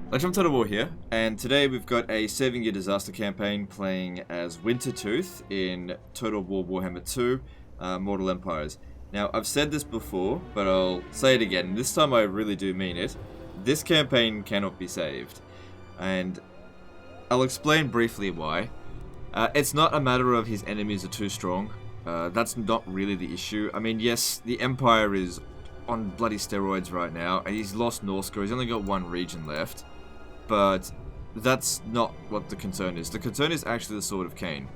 Legend of Total War here, and today we've got a 7-year disaster campaign playing as Wintertooth in Total War Warhammer 2, Mortal Empires. Now, I've said this before, but I'll say it again. This time I really do mean it. This campaign cannot be saved, and I'll explain briefly why. It's not a matter of his enemies are too strong. That's not really the issue. I mean, yes, the Empire is on bloody steroids right now, and he's lost Norska. He's only got one region left. But that's not what the concern is. The concern is actually the Sword of Khaine.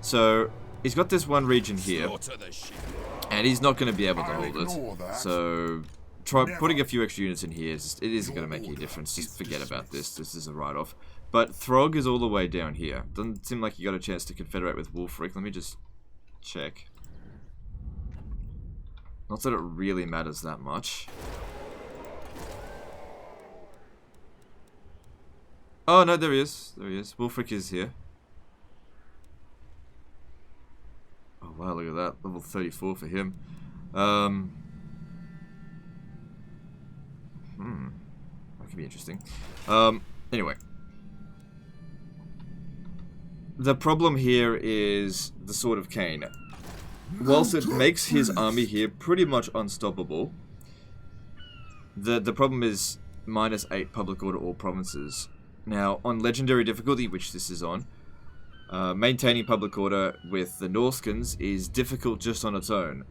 So, he's got this one region here, and he's not going to be able to hold it. So, try putting a few extra units in here, it isn't going to make any difference. Just forget about this. This is a write-off. But Throgg is all the way down here. Doesn't seem like he got a chance to confederate with Wulfric. Let me just check. Not that it really matters that much. Oh, no, there he is. There he is. Wulfric is here. Oh, wow, look at that. Level 34 for him. That could be interesting. Anyway. The problem here is the Sword of Khaine. Whilst it makes his army here pretty much unstoppable, the problem is -8 public order all provinces. Now, on Legendary difficulty, which this is on, maintaining public order with the Norskans is difficult just on its own.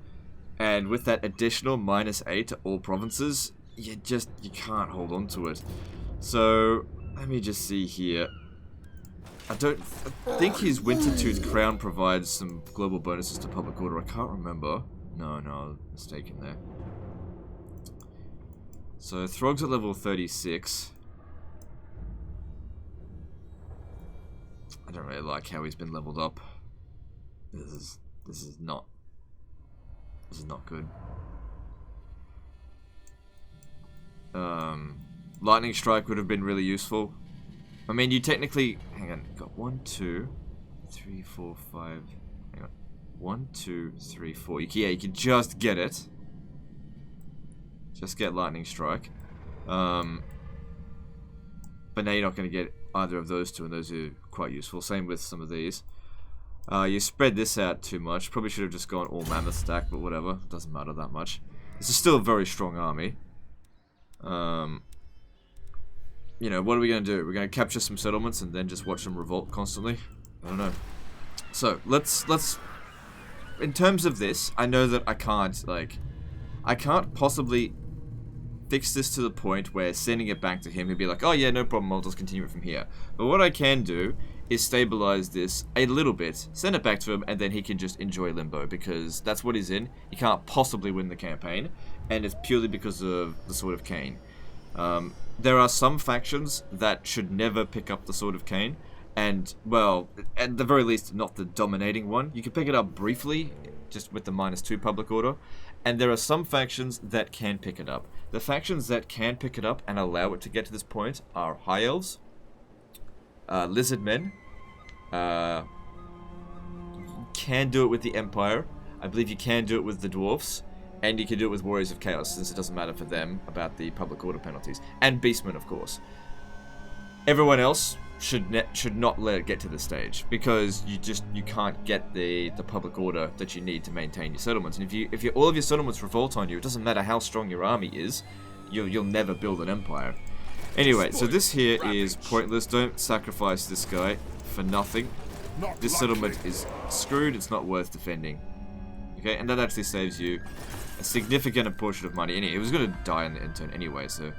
And with that additional -8 to all provinces, you can't hold on to it. So, let me just see here. I think his Wintertooth Crown provides some global bonuses to public order. I can't remember. No, I was mistaken there. So, Throgg's at level 36. I don't really like how he's been leveled up. This is not good. Lightning Strike would have been really useful. I mean, you technically, hang on, you've got 1, 2, 3, 4, 5. Hang on, 1, 2, 3, 4. Yeah, you can just get it. Just get Lightning Strike. But now you're not going to get either of those two, and those are quite useful. Same with some of these. You spread this out too much. Probably should have just gone all mammoth stack, but whatever. Doesn't matter that much. This is still a very strong army. You know, what are we going to do? We're going to capture some settlements and then just watch them revolt constantly? I don't know. So, let's... In terms of this, I know that I can't possibly fix this to the point where sending it back to him, he'd be like, oh yeah, no problem, I'll just continue it from here. But what I can do is stabilize this a little bit, send it back to him, and then he can just enjoy Limbo, because that's what he's in. He can't possibly win the campaign, and it's purely because of the Sword of Khaine. There are some factions that should never pick up the Sword of Khaine, and, well, at the very least, not the dominating one. You can pick it up briefly, just with the -2 public order, and there are some factions that can pick it up. The factions that can pick it up and allow it to get to this point are High Elves, Lizard Men, you can do it with the Empire, I believe you can do it with the Dwarfs, and you can do it with Warriors of Chaos, since it doesn't matter for them about the public order penalties. And Beastmen, of course. Everyone else should not let it get to this stage, because you can't get the public order that you need to maintain your settlements. And if all of your settlements revolt on you, it doesn't matter how strong your army is, you'll never build an empire. Anyway, so this here is pointless. Don't sacrifice this guy for nothing. This settlement is screwed. It's not worth defending. Okay, and that actually saves you a significant portion of money. Anyway, it was going to die in the end turn anyway, so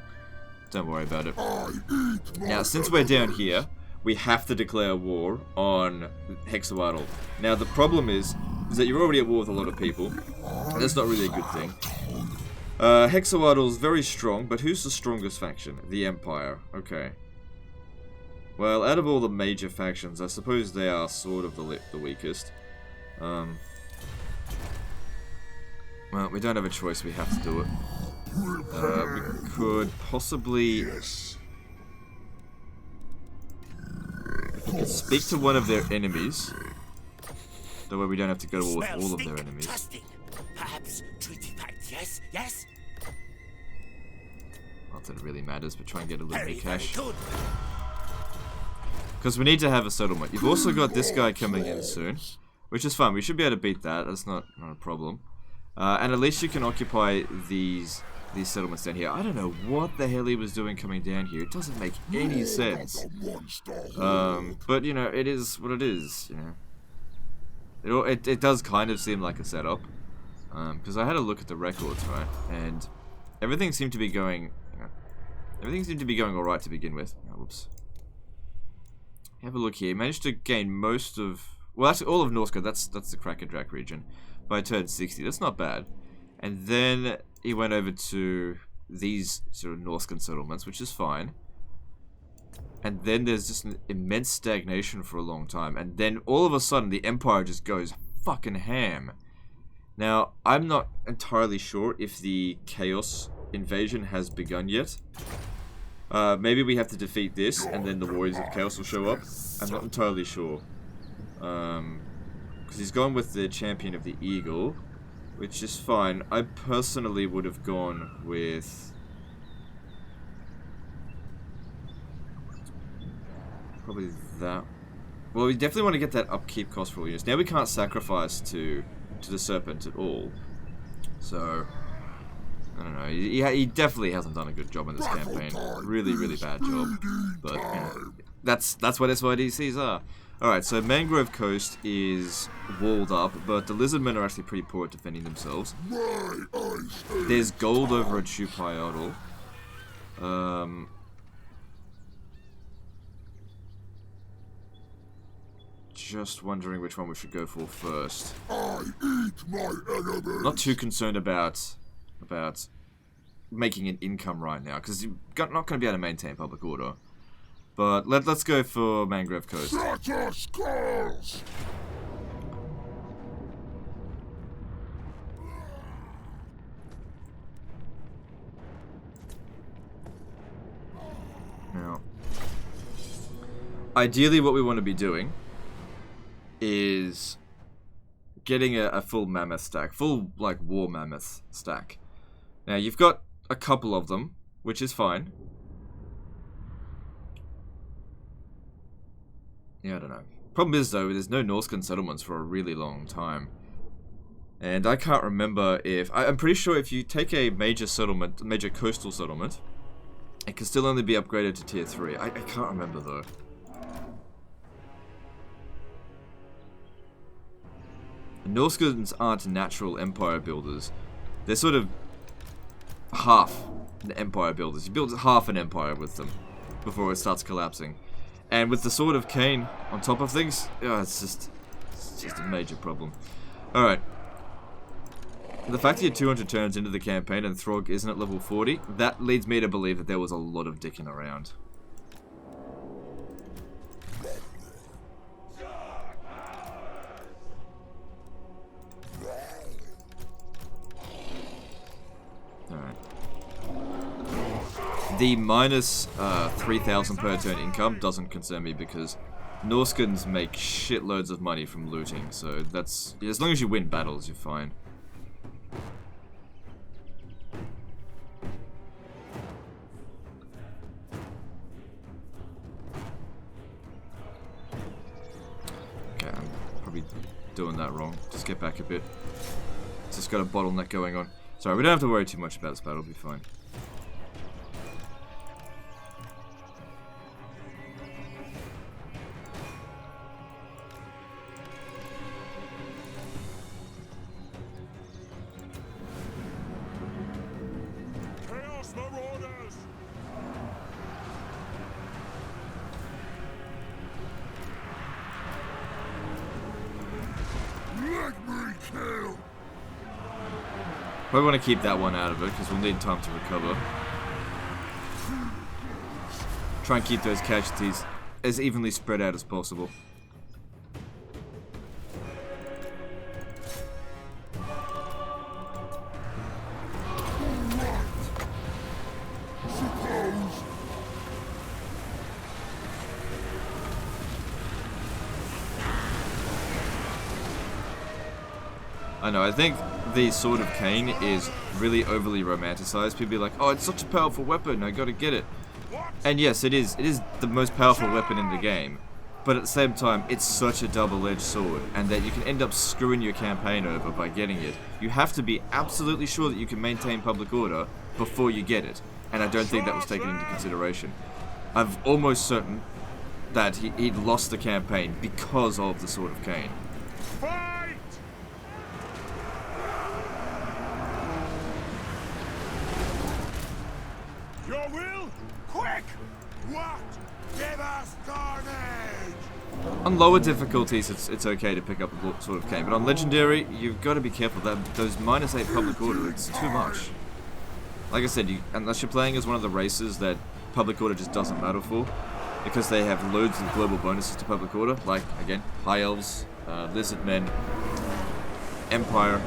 don't worry about it. Now, since we're down here, we have to declare war on Hexawaddle. Now, the problem is that you're already at war with a lot of people. And that's not really a good thing. Hexawaddle's very strong, but who's the strongest faction? The Empire. Okay. Well, out of all the major factions, I suppose they are sort of the weakest. Well, we don't have a choice, we have to do it. We could possibly... We could speak to one of their enemies. That way we don't have to go to war with all of their enemies. Perhaps treaty pact, yes? Not that it really matters, but try and get a little bit of cash. Because we need to have a settlement. You've also got this guy coming in soon, which is fun. We should be able to beat that. That's not a problem. And at least you can occupy these settlements down here. I don't know what the hell he was doing coming down here. It doesn't make any sense. But, you know, it is what it is, you know. It does kind of seem like a setup. Because I had a look at the records, right? And everything seemed to be going, you know, everything seemed to be going alright to begin with. Oh, whoops. Have a look here. Managed to gain most of, well, that's all of Norska. That's the Krakendrack region by turn 60. That's not bad. And then he went over to these sort of Norskan settlements, which is fine. And then there's just an immense stagnation for a long time. And then all of a sudden, the Empire just goes fucking ham. Now, I'm not entirely sure if the Chaos invasion has begun yet. Maybe we have to defeat this, and then the Warriors of Chaos will show up. I'm not entirely sure. Because he's gone with the Champion of the Eagle, which is fine. I personally would have gone with... probably that. Well, we definitely want to get that upkeep cost for all units. Now we can't sacrifice to the Serpent at all. So... I don't know, he definitely hasn't done a good job in this campaign. Really, really bad job. But, you know, that's what SYDCs are. Alright, so Mangrove Coast is walled up, but the Lizardmen are actually pretty poor at defending themselves. There's gold over at Shupayotl. Just wondering which one we should go for first. Not too concerned about making an income right now, because you're not going to be able to maintain public order. But let's go for Mangrove Coast. Now, ideally what we want to be doing is getting a full mammoth stack, full, like, war mammoth stack. Now, you've got a couple of them, which is fine. Yeah, I don't know. Problem is, though, there's no Norskan settlements for a really long time. And I can't remember if... I'm pretty sure if you take a major settlement, major coastal settlement, it can still only be upgraded to tier 3. I can't remember, though. The Norskans aren't natural empire builders. They're sort of half the empire builders. You build half an empire with them before it starts collapsing. And with the Sword of Khaine on top of things, it's just a major problem. Alright. The fact that you're 200 turns into the campaign and Throgg isn't at level 40, that leads me to believe that there was a lot of dicking around. The minus 3,000 per turn income doesn't concern me because Norskans make shitloads of money from looting, so that's... as long as you win battles, you're fine. Okay, I'm probably doing that wrong. Just get back a bit. Just got a bottleneck going on. Sorry, we don't have to worry too much about this battle, it'll be fine. Probably want to keep that one out of it because we'll need time to recover. Try and keep those casualties as evenly spread out as possible. I know, I think the Sword of Khaine is really overly romanticized. People be like, oh, it's such a powerful weapon, I gotta get it. And yes, it is the most powerful weapon in the game. But at the same time, it's such a double-edged sword, and that you can end up screwing your campaign over by getting it. You have to be absolutely sure that you can maintain public order before you get it. And I don't think that was taken into consideration. I'm almost certain that he'd lost the campaign because of the Sword of Khaine. Fight! Your will? Quick! What? Give us carnage! On lower difficulties, it's okay to pick up the Sword of Khaine, but on Legendary, you've got to be careful. Those -8 public order, it's too much. Like I said, unless you're playing as one of the races that public order just doesn't matter for, because they have loads of global bonuses to public order, like, again, High Elves, Lizard Men, Empire,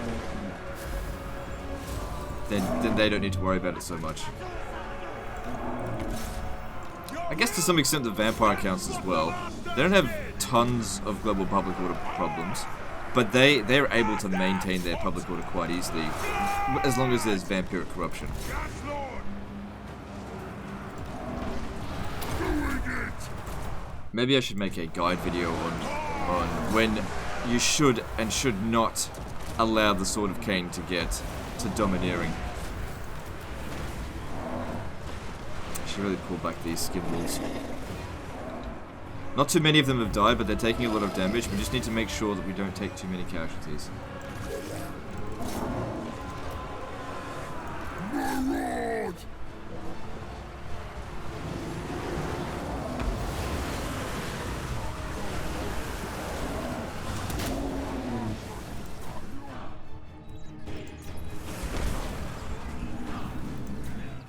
then they don't need to worry about it so much. I guess to some extent the Vampire counts as well. They don't have tons of global public order problems, but they're able to maintain their public order quite easily, as long as there's vampiric corruption. Maybe I should make a guide video on when you should and should not allow the Sword of Khaine to get to domineering. I should really pull back these skin walls. Not too many of them have died, but they're taking a lot of damage. We just need to make sure that we don't take too many casualties.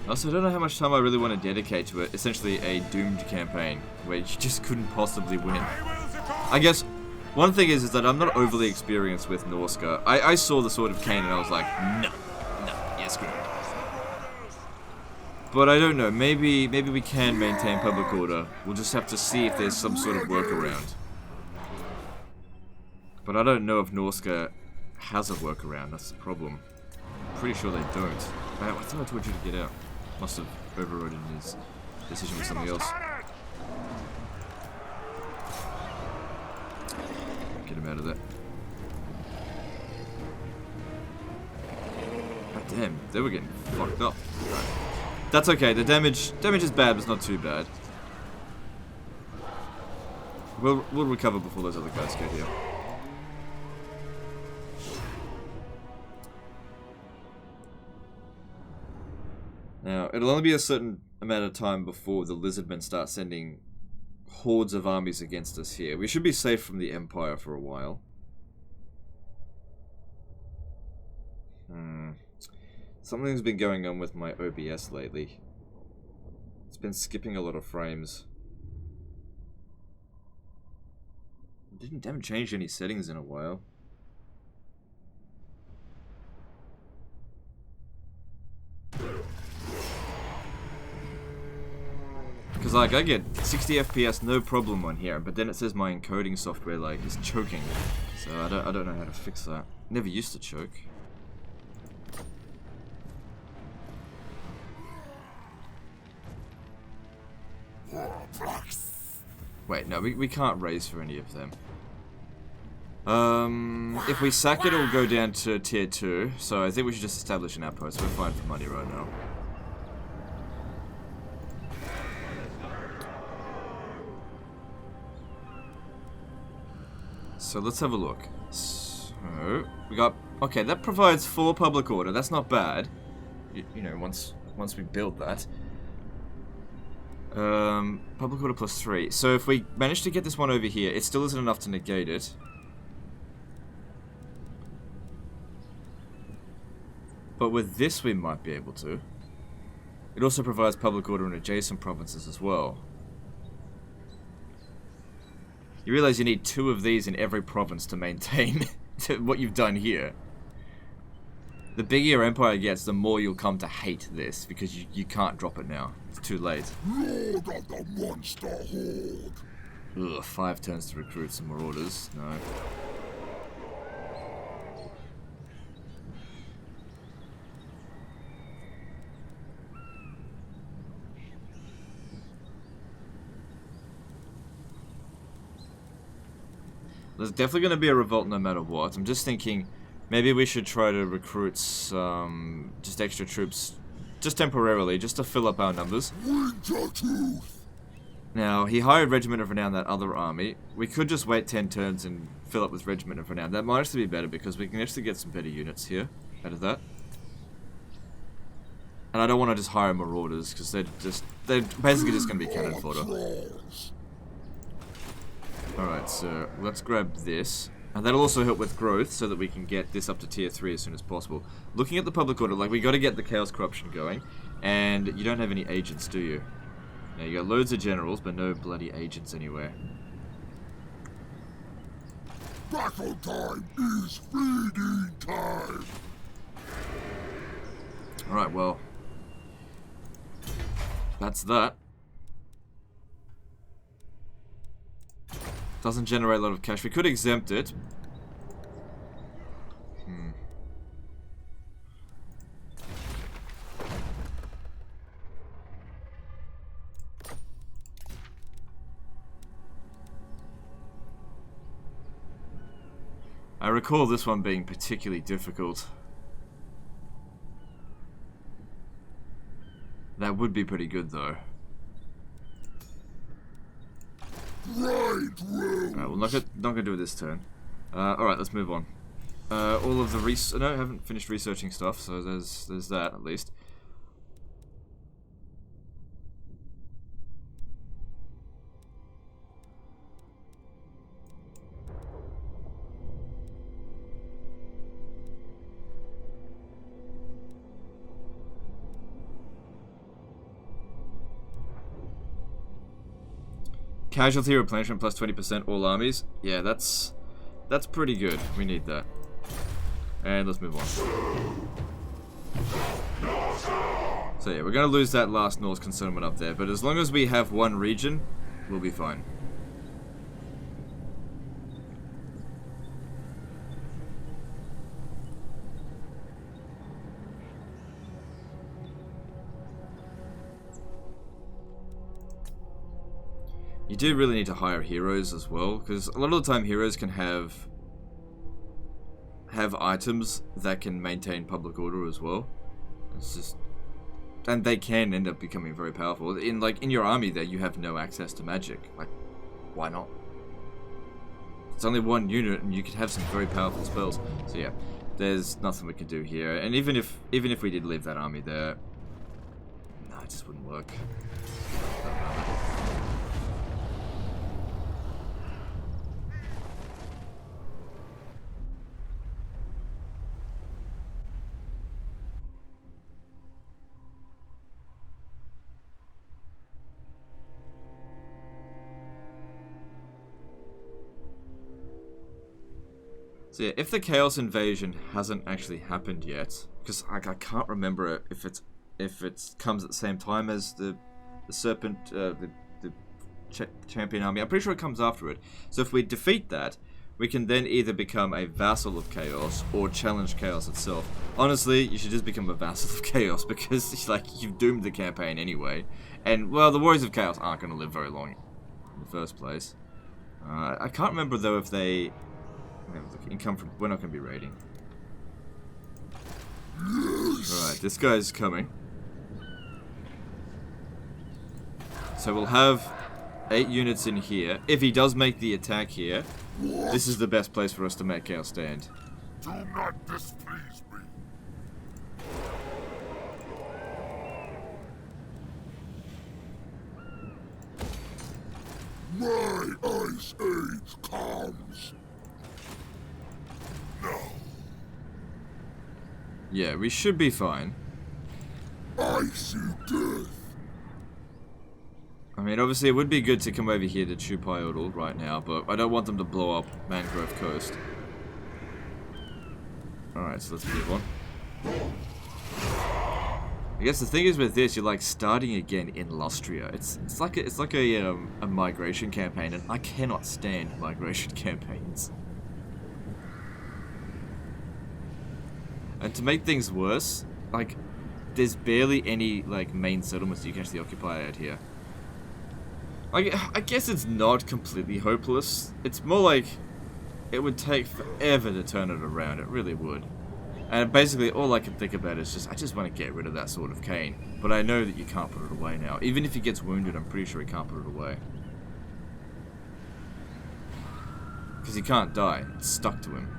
Also, I don't know how much time I really want to dedicate to it. Essentially a doomed campaign, where you just couldn't possibly win. I guess, one thing is that I'm not overly experienced with Norsca. I saw the Sword of Khaine and I was like, no, yes, good. But I don't know, maybe we can maintain public order. We'll just have to see if there's some sort of workaround. But I don't know if Norsca has a workaround, that's the problem. I'm pretty sure they don't. I thought I told you to get out. Must have overridden his decision with something else. Get him out of there. God damn, they were getting fucked up. Right. That's okay, the damage is bad, but it's not too bad. We'll recover before those other guys get here. Now, it'll only be a certain amount of time before the Lizardmen start sending hordes of armies against us here. We should be safe from the Empire for a while. Something's been going on with my OBS lately. It's been skipping a lot of frames. Haven't changed any settings in a while. Because, like, I get 60 FPS no problem on here, but then it says my encoding software, like, is choking. So I don't know how to fix that. Never used to choke. Wait, no, we can't raise for any of them. If we sack it, it'll go down to tier 2, so I think we should just establish an outpost. We're fine for money right now. So let's have a look. So we got, okay, that provides 4 public order. That's not bad. You know, once we build that. Public order plus 3. So if we manage to get this one over here, it still isn't enough to negate it. But with this we might be able to. It also provides public order in adjacent provinces as well. You realize you need 2 of these in every province to maintain what you've done here. The bigger your empire gets, the more you'll come to hate this, because you can't drop it now. It's too late. Lord of the monster horde. Ugh, 5 turns to recruit some more orders. No. There's definitely going to be a revolt no matter what. I'm just thinking maybe we should try to recruit some just extra troops just temporarily, just to fill up our numbers. Now, he hired Regiment of Renown, that other army. We could just wait 10 turns and fill up with Regiment of Renown. That might actually be better because we can actually get some better units here out of that. And I don't want to just hire Marauders because they're basically just going to be cannon fodder. Alright, so let's grab this. And that'll also help with growth so that we can get this up to tier 3 as soon as possible. Looking at the public order, like, we got to get the Chaos Corruption going. And you don't have any agents, do you? Now, you got loads of generals, but no bloody agents anywhere. Battle time is feeding time! Alright, well. That's that. Doesn't generate a lot of cash. We could exempt it. I recall this one being particularly difficult. That would be pretty good, though. Alright, well, not gonna do it this turn. Alright, let's move on. All of the no, I haven't finished researching stuff, so there's that, at least. Casualty replenishment plus 20% all armies. Yeah, that's pretty good. We need that. And let's move on. So yeah, we're gonna lose that last Norse consignment up there, but as long as we have one region, we'll be fine. You do really need to hire heroes as well, because a lot of the time heroes can have items that can maintain public order as well. It's just, and they can end up becoming very powerful. In your army there, you have no access to magic. Like, why not? It's only one unit, and you could have some very powerful spells. So yeah, there's nothing we can do here. And even if we did leave that army there, no, it just wouldn't work. So yeah, if the Chaos Invasion hasn't actually happened yet, because I can't remember if it comes at the same time as the Serpent, the Champion Army. I'm pretty sure it comes after it. So if we defeat that, we can then either become a vassal of Chaos or challenge Chaos itself. Honestly, you should just become a vassal of Chaos because it's like you've doomed the campaign anyway. And well, the Warriors of Chaos aren't going to live very long in the first place. I can't remember though if they. Income from. We're not going to be raiding. Alright, this guy's coming. So we'll have 8 units in here. If he does make the attack here, this is the best place for us to make our stand. Do not displease me. My ice age comes. No. Yeah, we should be fine. Icy death. I mean, obviously it would be good to come over here to Chupayodal right now, but I don't want them to blow up Mangrove Coast. Alright, so let's move on. I guess the thing is with this, you're like starting again in Lustria. It's like a migration campaign, and I cannot stand migration campaigns. And to make things worse, like, there's barely any, like, main settlements you can actually occupy out here. Like, I guess it's not completely hopeless. It's more like, it would take forever to turn it around. It really would. And basically, all I can think about is I just want to get rid of that Sword of Khaine. But I know that you can't put it away now. Even if he gets wounded, I'm pretty sure he can't put it away. Because he can't die. It's stuck to him.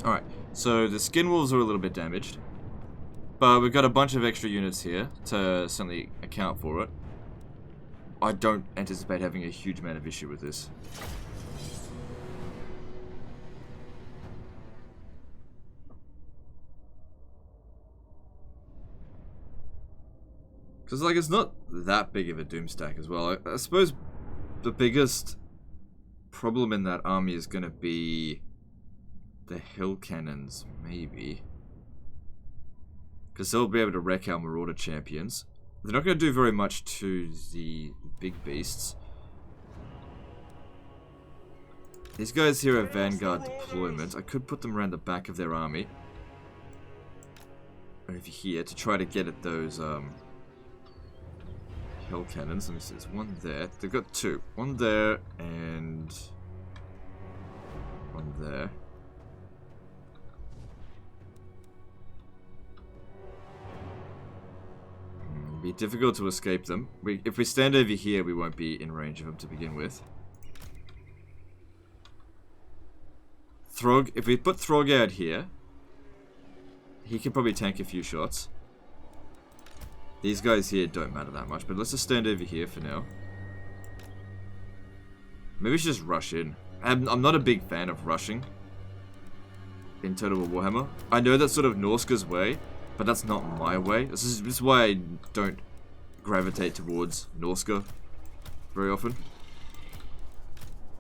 Alright, so the skin wolves are a little bit damaged. But we've got a bunch of extra units here to certainly account for it. I don't anticipate having a huge amount of issue with this. Because, like, it's not that big of a doom stack as well. I suppose the biggest problem in that army is going to be the hill cannons, maybe. Because they'll be able to wreck our Marauder champions. They're not going to do very much to the big beasts. These guys here are Vanguard deployment. I could put them around the back of their army. Over here to try to get at those hill cannons. Let me see, there's one there. They've got two. One there and one there. Be difficult to escape them. If we stand over here, we won't be in range of them to begin with. Throgg, if we put Throgg out here, he can probably tank a few shots. These guys here don't matter that much, but let's just stand over here for now. Maybe we should just rush in. I'm not a big fan of rushing in Total War Warhammer. I know that's sort of Norska's way, but that's not my way. This is why I don't gravitate towards Norska very often.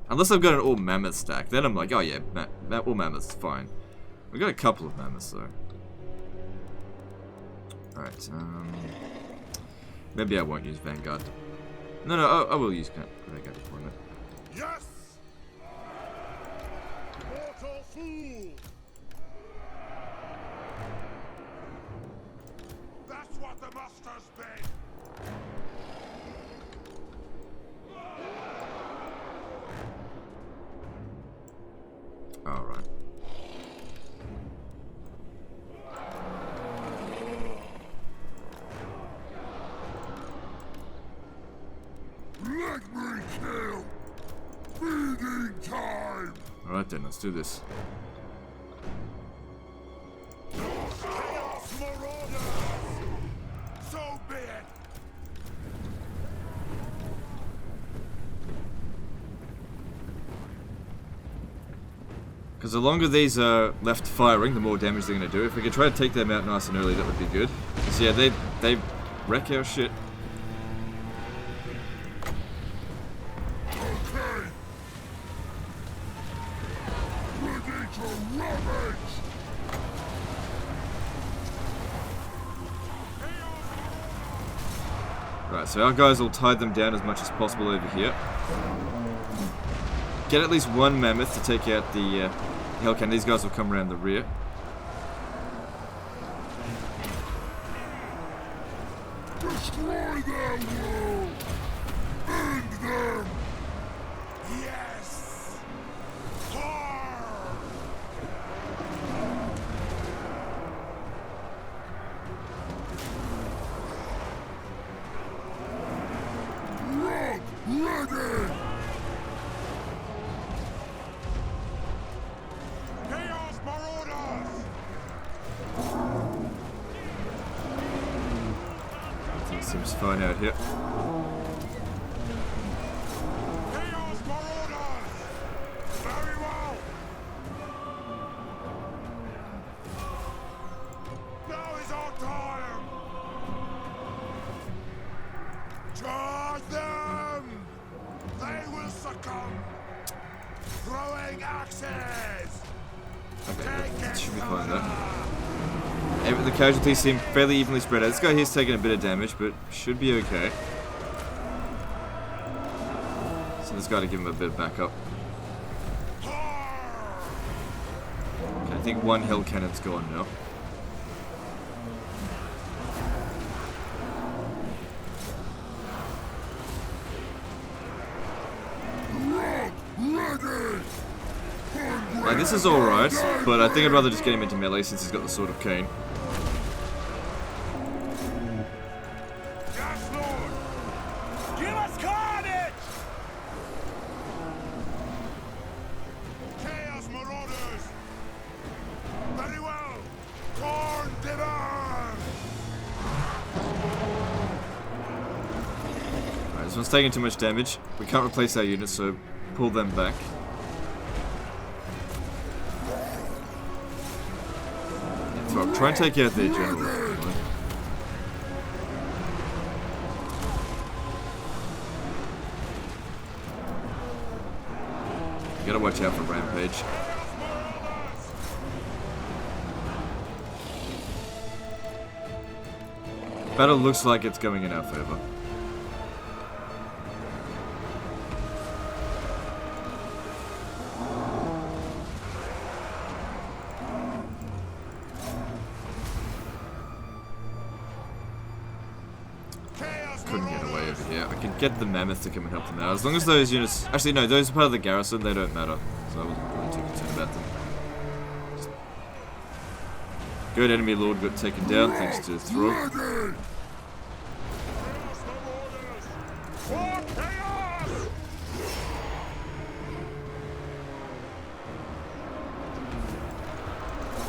Unless I've got an all-mammoth stack, then I'm like, oh yeah, all mammoth's fine. We've got a couple of mammoths though. Alright, maybe I won't use Vanguard. No, I will use Vanguard deployment. Yes! Mortal fool! That's what the master's been! Alright. Let me kill! Feeding time! Alright then, let's do this. Chaos Marauders! So be it! Because the longer these are left firing, the more damage they're going to do. If we could try to take them out nice and early, that would be good. Because yeah, they wreck our shit. Okay! Ready to ravage! Right, so our guys will tie them down as much as possible over here. Get at least one mammoth to take out the Hellcan. These guys will come around the rear. Destroy their world! End them! Yes! Fire! Rock ready! Chaos Marauders! Everything seems fine out here. Chaos Marauders! Very well! Now is our time! Charge them! They will succumb! Throwing axes! Okay, that should be fine though. The casualties seem fairly evenly spread out. This guy here's taking a bit of damage, but should be okay. So this guy to give him a bit of backup. Okay, I think one hell cannon's gone now. Like, this is alright, but I think I'd rather just get him into melee since he's got the Sword of Khaine. Yes, Lord! Give us carnage! Chaos Marauders! Very well! Corn Divine! Alright, this one's taking too much damage. We can't replace our units, so pull them back. Throgg, try and take out their general. You gotta watch out for Rampage. Battle looks like it's going in our favor. Couldn't get away over here. I can get the mammoth to come and help them out. As long as those units... Actually, no, those are part of the garrison. They don't matter. So I wasn't really too concerned about them. Good enemy lord got taken down thanks to Throgg.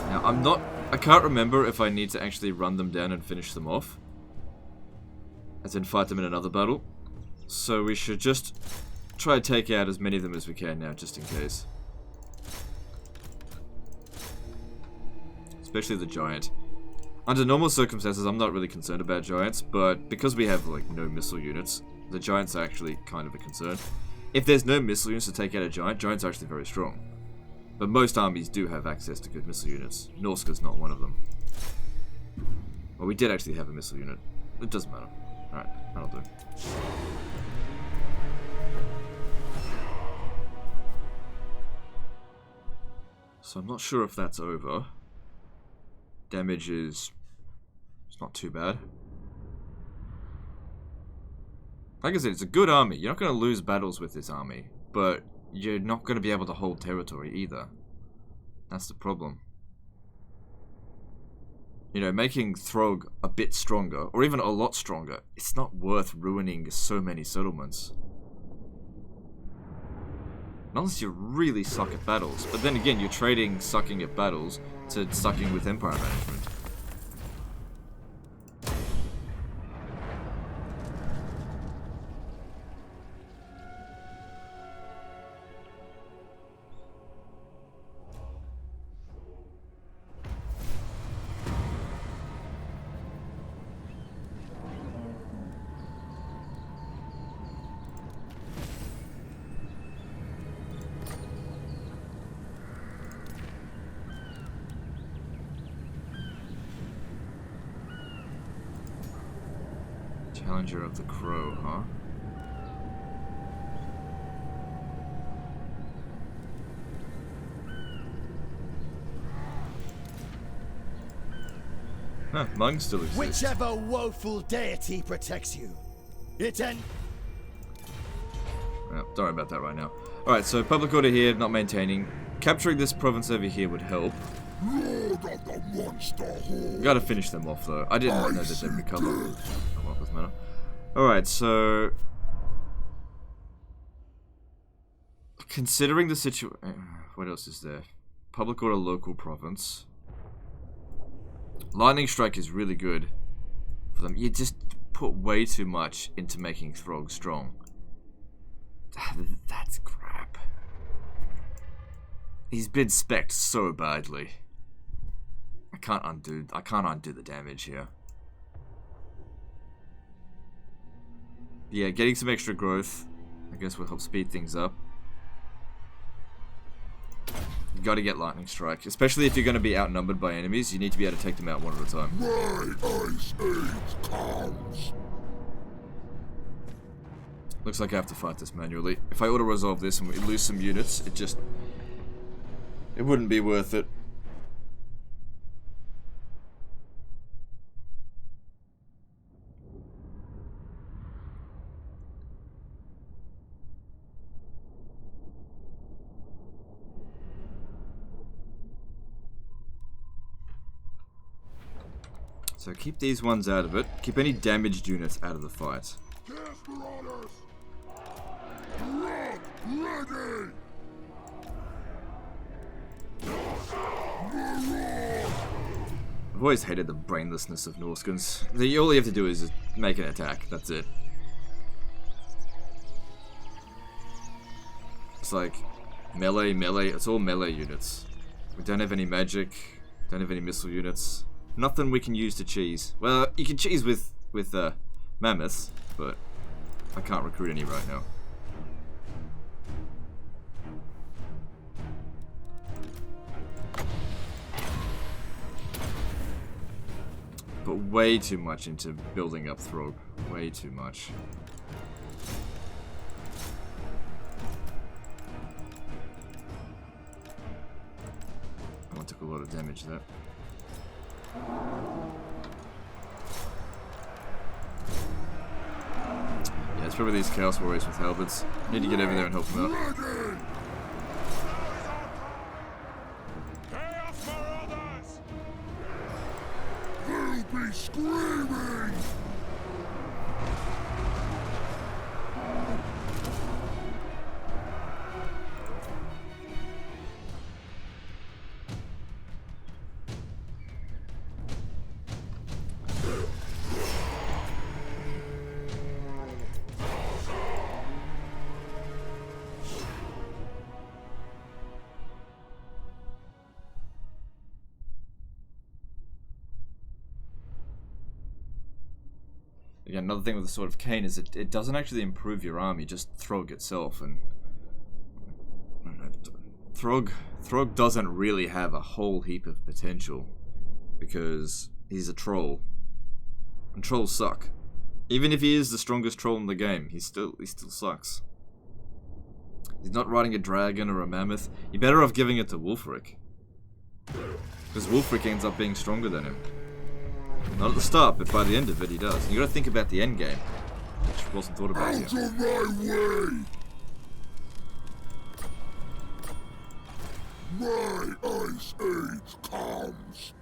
Now, I can't remember if I need to actually run them down and finish them off. As in fight them in another battle. So we should just try to take out as many of them as we can now, just in case. Especially the giant. Under normal circumstances, I'm not really concerned about giants, but because we have like no missile units, the giants are actually kind of a concern. If there's no missile units to take out a giant, giants are actually very strong. But most armies do have access to good missile units. Norska's not one of them. Well, we did actually have a missile unit. It doesn't matter. Alright, that'll do. So I'm not sure if that's over. Damage is... it's not too bad. Like I said, it's a good army. You're not going to lose battles with this army. But you're not going to be able to hold territory either. That's the problem. You know, making Throgg a bit stronger, or even a lot stronger, it's not worth ruining so many settlements. Unless you really suck at battles. But then again, you're trading sucking at battles to sucking with empire management. Challenger of the Crow, huh? Huh, Mung still exists. Whichever woeful deity protects you. Well, don't worry about that right now. Alright, so public order here, not maintaining. Capturing this province over here would help. Gotta finish them off though. I didn't know that they'd recover. Oh well, doesn't matter. Alright, so... considering the situation... what else is there? Public order local province. Lightning Strike is really good for them. You just put way too much into making Throgg strong. That's crap. He's been specced so badly. I can't undo the damage here. Yeah, getting some extra growth, I guess, will help speed things up. You gotta get lightning strike, especially if you're gonna be outnumbered by enemies. You need to be able to take them out one at a time. My ice age comes. Looks like I have to fight this manually. If I auto-resolve this and we lose some units, it wouldn't be worth it. So keep these ones out of it. Keep any damaged units out of the fight. Desperados! Throgg, ready! I've always hated the brainlessness of Norskins. All you have to do is just make an attack. That's it. It's like melee, melee. It's all melee units. We don't have any magic. Don't have any missile units. Nothing we can use to cheese. Well, you can cheese with mammoths, but I can't recruit any right now. But way too much into building up Throgg. Way too much. I took a lot of damage there. Yeah, it's probably these Chaos Warriors with halberds. Need to get over there and help them out. Chaos Marauders! They'll be screaming! Again, another thing with the Sword of Khaine is it doesn't actually improve your army, just Throgg itself, and I don't know, Throgg doesn't really have a whole heap of potential because he's a troll, and trolls suck. Even if he is the strongest troll in the game, he still sucks. He's not riding a dragon or a mammoth. You're better off giving it to Wulfric, because Wulfric ends up being stronger than him. Not at the start, but by the end of it, he does. You gotta think about the end game, which wasn't thought about yet. Out of my way! My ice age comes!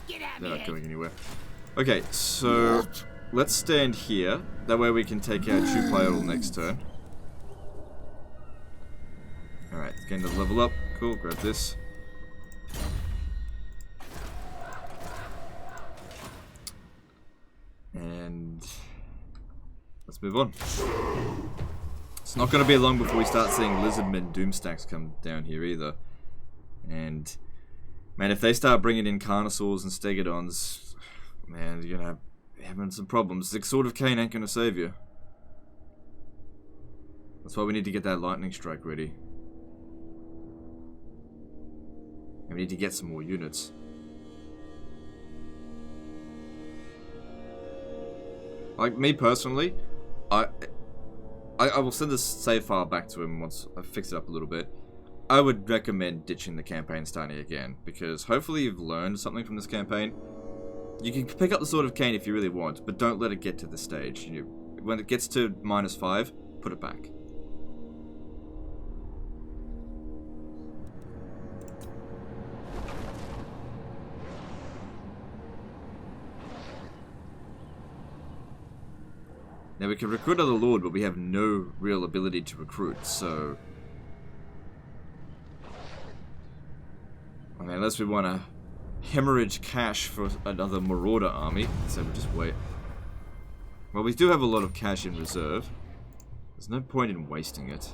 They're not going anywhere. Okay, so let's stand here. That way we can take out True next turn. Alright, getting to level up. Cool, grab this. And let's move on. It's not going to be long before we start seeing Lizardmen Doomstacks come down here either. And man, if they start bringing in Carnosaurs and Stegodons, man, you're gonna have having some problems. The Sword of Khaine ain't gonna save you. That's why we need to get that lightning strike ready. And we need to get some more units. Like me personally, I will send this save file back to him once I fix it up a little bit. I would recommend ditching the campaign starting again, because hopefully you've learned something from this campaign. You can pick up the Sword of Khaine if you really want, but don't let it get to this stage. When it gets to -5, put it back. Now we can recruit another Lord, but we have no real ability to recruit, so I mean, unless we want to hemorrhage cash for another Marauder army, so we'll just wait. Well, we do have a lot of cash in reserve. There's no point in wasting it.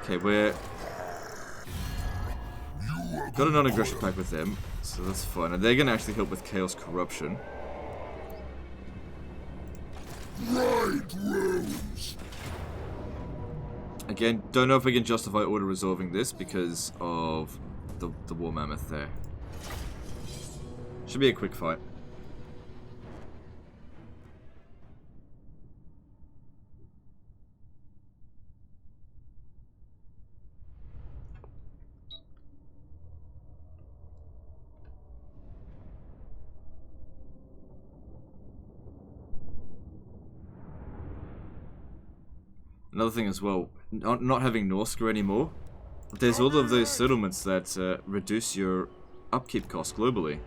Okay, we're... You Got a non-aggression pact with them, so that's fine. And they're going to actually help with Chaos Corruption. Right rooms. Again, don't know if we can justify auto-resolving this because of the War Mammoth there. Should be a quick fight. Another thing as well, not having Norska anymore, there's all of those settlements that reduce your upkeep costs globally.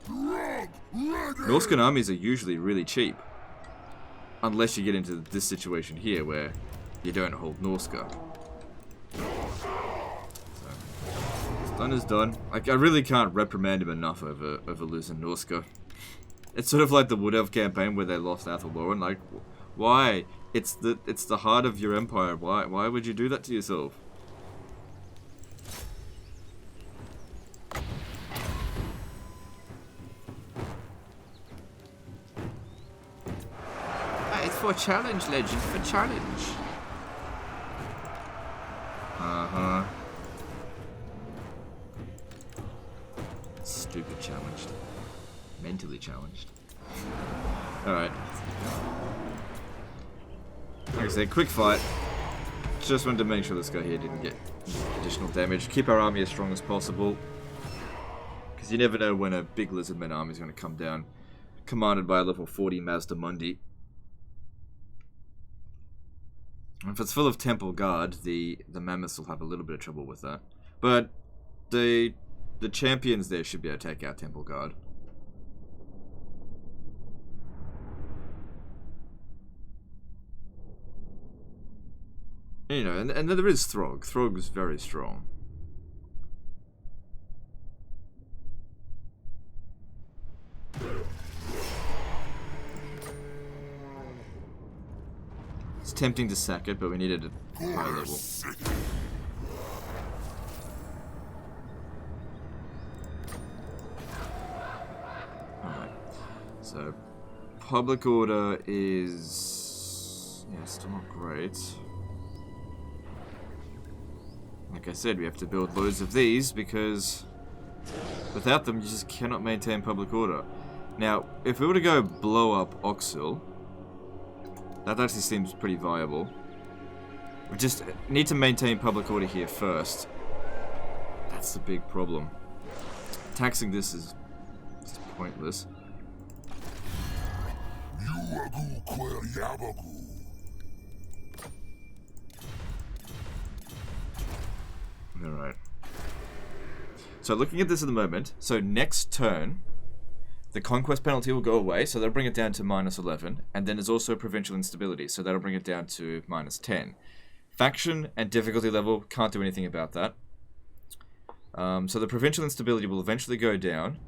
Norscan armies are usually really cheap. Unless you get into this situation here where you don't hold Norska. So, done is done. Like, I really can't reprimand him enough over losing Norska. It's sort of like the Wood Elf campaign where they lost Athelloren. Like, why? It's the heart of your empire. Why would you do that to yourself? It's for challenge, legend. For challenge. Uh-huh. Stupid challenged. Mentally challenged. Alright. Like I said, quick fight. Just wanted to make sure this guy here didn't get additional damage. Keep our army as strong as possible. Because you never know when a big lizardman army is going to come down. Commanded by a level 40 Mazda Mundi. If it's full of Temple Guard, the Mammoths will have a little bit of trouble with that. But the champions there should be able to take out Temple Guard. You know, and then there is Throgg. Throgg is very strong. It's tempting to sack it, but we needed a high level. Alright. So, public order is... yeah, still not great. Like I said, we have to build loads of these because without them you just cannot maintain public order. Now, if we were to go blow up Oxil, that actually seems pretty viable. We just need to maintain public order here first. That's the big problem. Taxing this is pointless. Alright. So looking at this at the moment, so next turn, the conquest penalty will go away, so that'll bring it down to -11, and then there's also provincial instability, so that'll bring it down to -10. Faction and difficulty level, can't do anything about that. So the provincial instability will eventually go down,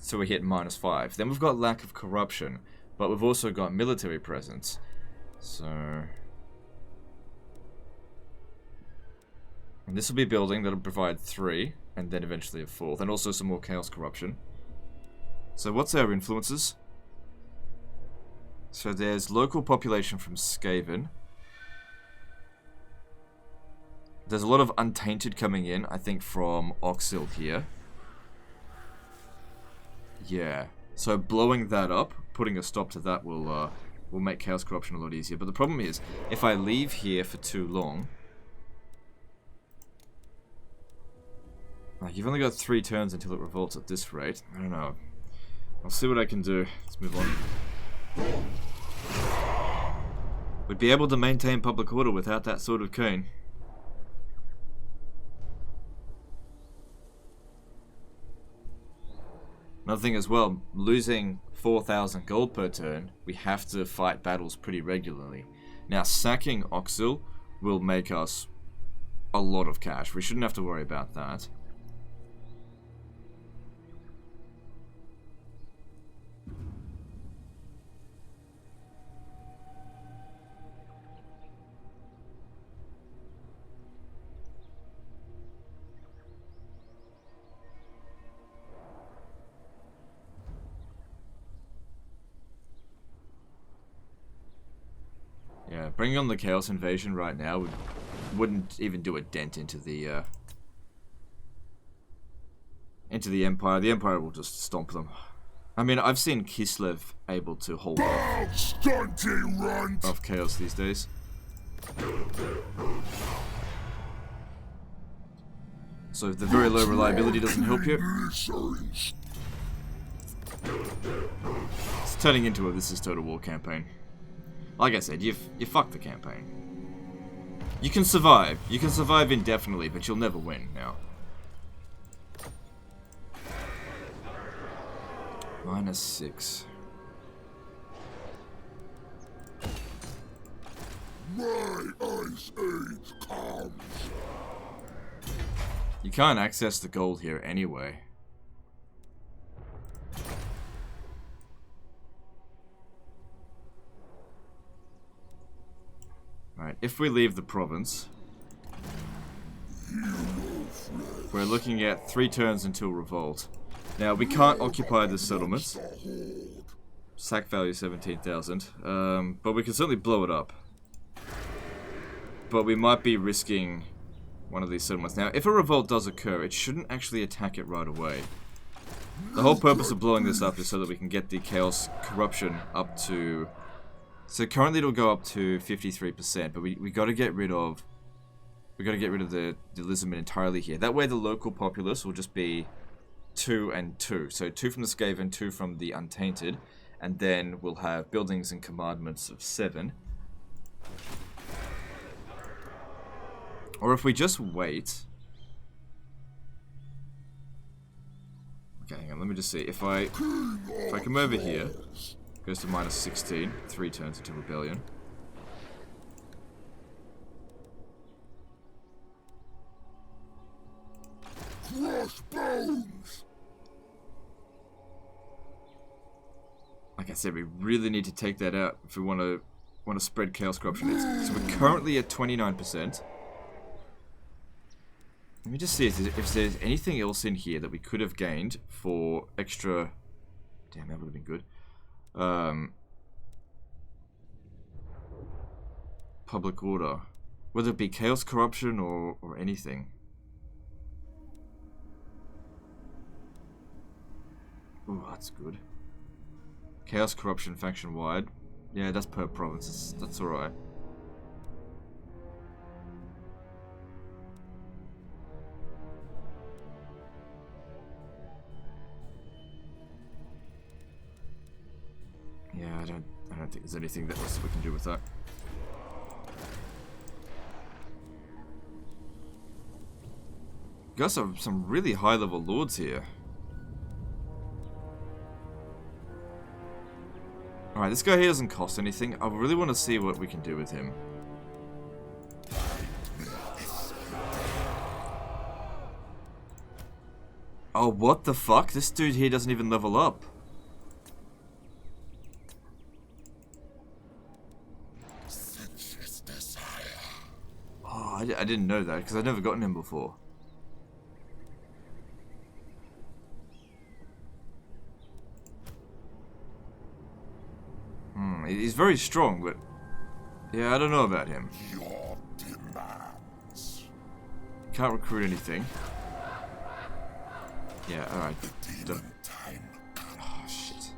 so we hit -5. Then we've got lack of corruption, but we've also got military presence. So... and this will be a building that'll provide 3, and then eventually a 4th, and also some more chaos corruption. So what's our influences? So there's local population from Skaven. There's a lot of untainted coming in, I think, from Oxil here. Yeah. So blowing that up, putting a stop to that will make chaos corruption a lot easier. But the problem is, if I leave here for too long... you've only got 3 turns until it revolts at this rate. I don't know. I'll see what I can do. Let's move on. We'd be able to maintain public order without that sort of Khaine. Another thing as well, losing 4,000 gold per turn, we have to fight battles pretty regularly. Now, sacking Oxil will make us a lot of cash. We shouldn't have to worry about that. Bringing on the Chaos Invasion right now wouldn't even do a dent into the Empire. The Empire will just stomp them. I mean, I've seen Kislev able to hold off Chaos these days. So if the very low reliability doesn't help you, it's turning into a This Is Total War campaign. Like I said, you fuck the campaign. You can survive. You can survive indefinitely, but you'll never win now. -6. My ice age comes. You can't access the gold here anyway. Alright, if we leave the province, we're looking at 3 turns until revolt. Now, we can't occupy the settlements. Sack value 17,000. But we can certainly blow it up. But we might be risking one of these settlements. Now, if a revolt does occur, it shouldn't actually attack it right away. The whole purpose of blowing this up is so that we can get the chaos corruption up to... So currently it'll go up to 53%, but we gotta get rid of... We gotta get rid of the Lizardmen entirely here. That way the local populace will just be 2 and 2. So 2 from the Skaven, 2 from the Untainted, and then we'll have buildings and commandments of 7. Or if we just wait... Okay, hang on, let me just see. If I come over here, goes to -16, 3 turns into rebellion. Crossbones. Like I said, we really need to take that out if we want to spread chaos corruption. So we're currently at 29%. Let me just see if there's anything else in here that we could have gained for extra... Damn, that would have been good. Public order. Whether it be chaos corruption or anything. Ooh, that's good. Chaos corruption faction wide. Yeah, that's per province. That's alright. Yeah, I don't think there's anything that else we can do with that. Got some really high level lords here. Alright, this guy here doesn't cost anything. I really want to see what we can do with him. Oh, what the fuck? This dude here doesn't even level up. Oh, I didn't know that because I've never gotten him before. He's very strong, but yeah, I don't know about him. Your demands. Can't recruit anything. Yeah, alright. Oh, shit.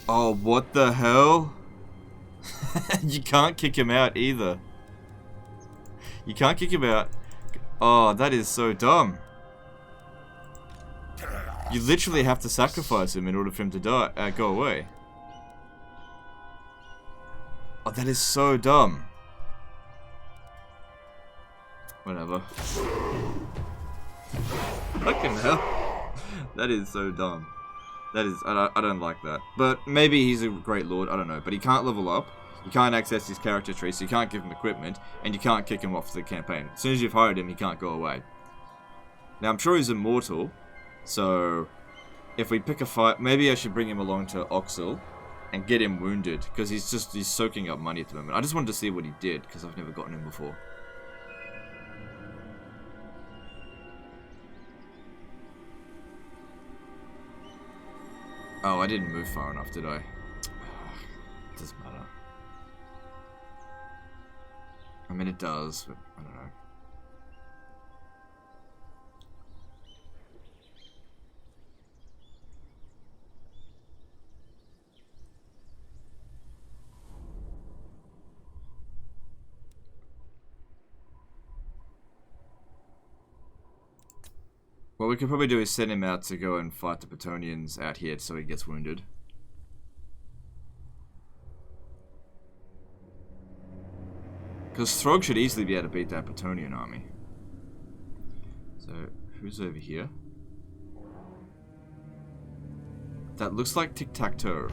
Oh, what the hell? You can't kick him out either. You can't kick him out. Oh, that is so dumb. You literally have to sacrifice him in order for him to die, go away. Oh, that is so dumb. Whatever. Fucking hell. That is so dumb. That is, I don't like that. But maybe he's a great lord, I don't know. But he can't level up. You can't access his character tree, so you can't give him equipment. And you can't kick him off the campaign. As soon as you've hired him, he can't go away. Now, I'm sure he's immortal. So, if we pick a fight, maybe I should bring him along to Oxel and get him wounded, because he's soaking up money at the moment. I just wanted to see what he did, because I've never gotten him before. Oh, I didn't move far enough, did I? mean, it does, but I don't know. What we could probably do is send him out to go and fight the Bretonnians out here so he gets wounded. Because Throgg should easily be able to beat that Bretonnian army. So, who's over here? That looks like tic-tac-toe.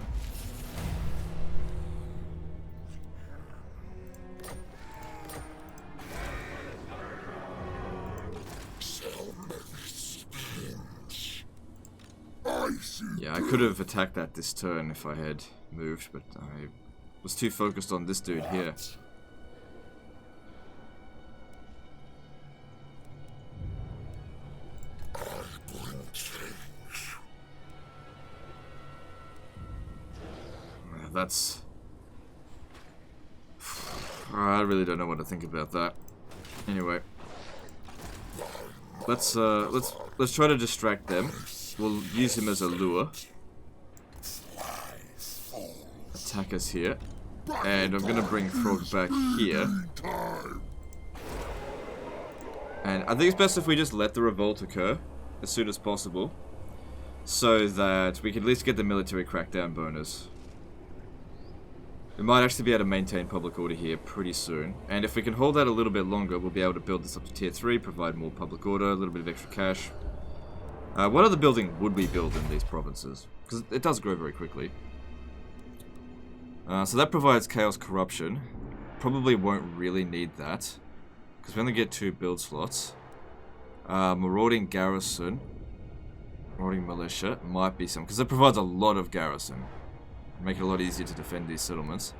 Yeah, I could have attacked that this turn if I had moved, but I was too focused on this dude here. That's... I really don't know what to think about that. Anyway, let's try to distract them. We'll use him as a lure. Attack us here. And I'm gonna bring Throgg back here. And I think it's best if we just let the revolt occur as soon as possible, so that we can at least get the military crackdown bonus. We might actually be able to maintain public order here pretty soon. And if we can hold that a little bit longer, we'll be able to build this up to tier 3, provide more public order, a little bit of extra cash. What other building would we build in these provinces? Because it does grow very quickly. So that provides Chaos Corruption. Probably won't really need that, because we only get 2 build slots. Marauding Garrison. Marauding Militia. Might be some, because it provides a lot of garrison. Make it a lot easier to defend these settlements.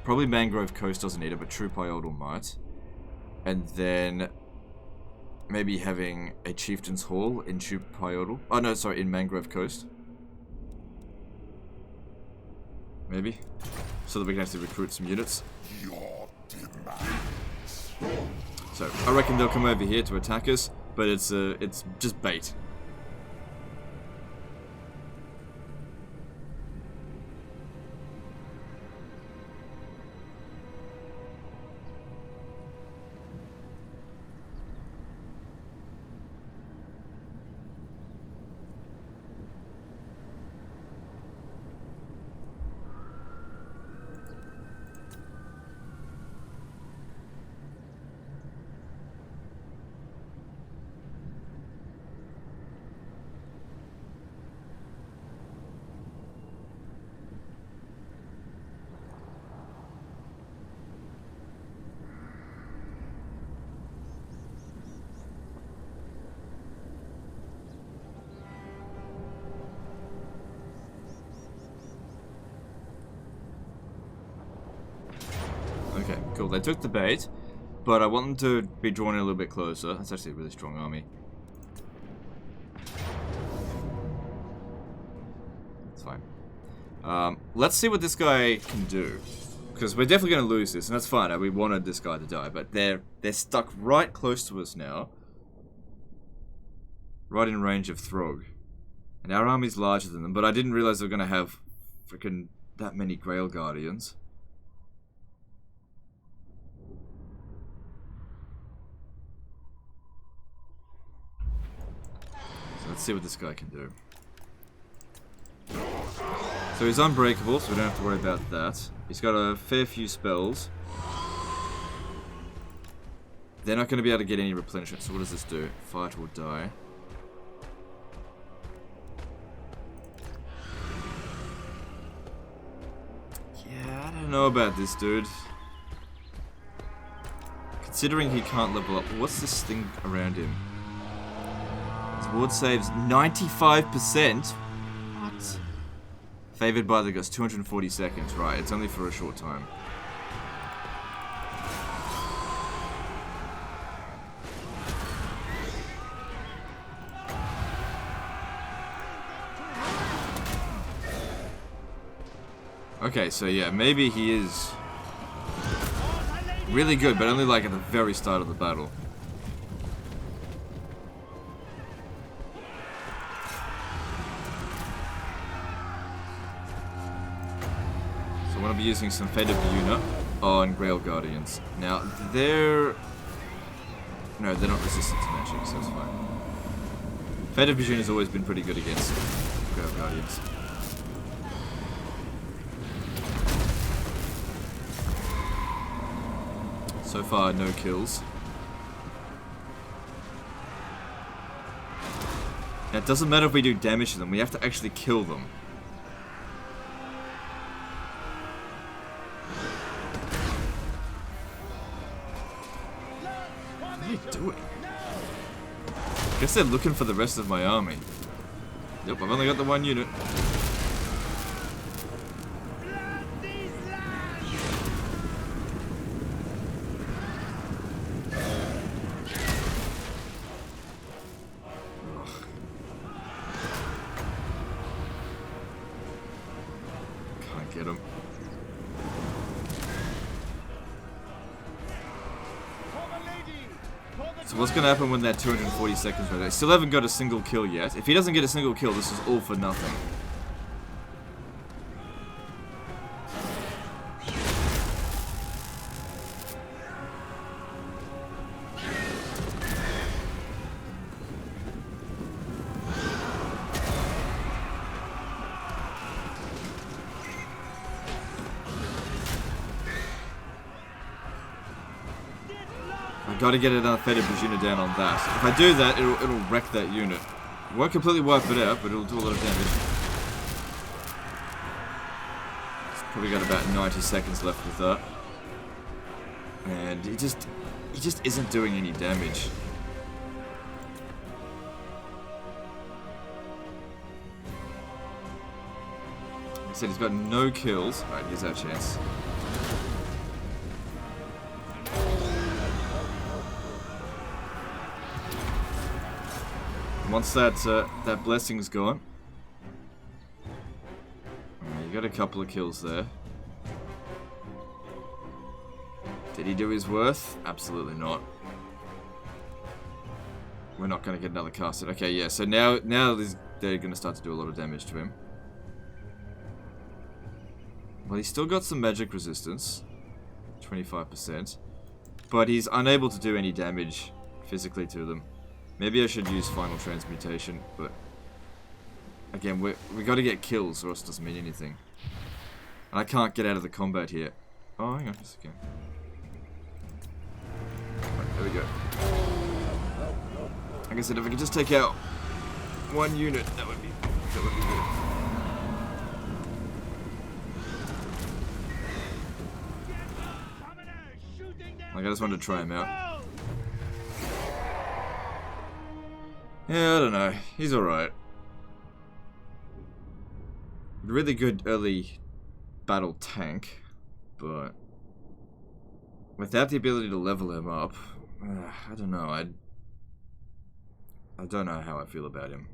Probably Mangrove Coast doesn't need it, but True Pyodal might. And then maybe having a Chieftain's Hall in True Pyodal. Oh no, sorry, in Mangrove Coast. Maybe. So that we can actually recruit some units. So, I reckon they'll come over here to attack us, but it's just bait. Okay, cool. They took the bait, but I want them to be drawn in a little bit closer. That's actually a really strong army. It's fine. Let's see what this guy can do. Because we're definitely going to lose this, and that's fine. We wanted this guy to die, but they're stuck right close to us now. Right in range of Throgg. And our army's larger than them, but I didn't realize they were going to have freaking that many Grail Guardians. So let's see what this guy can do. So he's unbreakable, so we don't have to worry about that. He's got a fair few spells. They're not going to be able to get any replenishment, so what does this do? Fight or die. Yeah, I don't know about this dude. Considering he can't level up, what's this thing around him? His ward saves 95%? What? Favored by the gods, 240 seconds. Right, it's only for a short time. Okay, so yeah, maybe he is really good, but only like at the very start of the battle. So I'm going to be using some Fate of Yuna on Grail Guardians. Now, they're... No, they're not resistant to magic, so it's fine. Fate of Vision has always been pretty good against Grail Guardians. So far, no kills. Now, it doesn't matter if we do damage to them, we have to actually kill them. What are you doing? I guess they're looking for the rest of my army. Yep, I've only got the one unit. Get him. So what's gonna happen when that 240 seconds right? I still haven't got a single kill yet. If he doesn't get a single kill, this is all for nothing. I gotta get another Fate of Brigina down on that. If I do that, it'll wreck that unit. It won't completely wipe it out, but it'll do a lot of damage. It's probably got about 90 seconds left with that. And he just isn't doing any damage. Like I said, he's got no kills. Alright, here's our chance. Once that blessing's gone, you got a couple of kills there. Did he do his worth? Absolutely not. We're not going to get another casted. Okay, yeah. So now they're going to start to do a lot of damage to him. Well, he's still got some magic resistance, 25%, but he's unable to do any damage physically to them. Maybe I should use Final Transmutation, but again, we got to get kills, or else it doesn't mean anything. And I can't get out of the combat here. Oh, hang on just a second. Right, there we go. Like I said, if I could just take out one unit, that would be good. Like, I just wanted to try him out. Yeah, I don't know. He's alright. Really good early battle tank, but without the ability to level him up, I don't know. I don't know how I feel about him.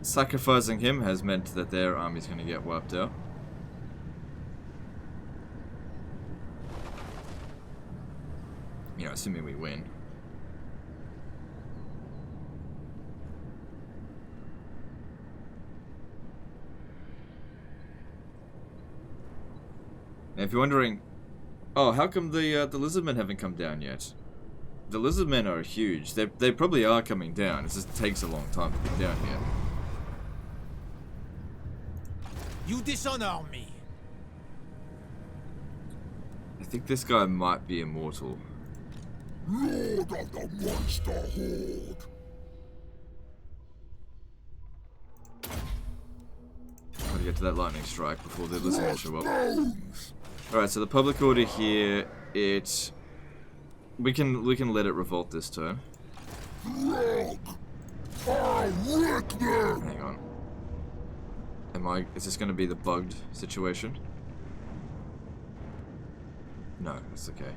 Sacrificing him has meant that their army's going to get wiped out. You know, assuming we win. Now, if you're wondering, oh, how come the lizardmen haven't come down yet? The lizardmen are huge. They probably are coming down. It just takes a long time to get down here. You dishonor me. I think this guy might be immortal. Lord of the monster horde. Gotta get to that lightning strike before the lizardmen show up. Alright, so the public order here, we can let it revolt this turn. Throgg. Hang on. Is this gonna be the bugged situation? No, that's okay.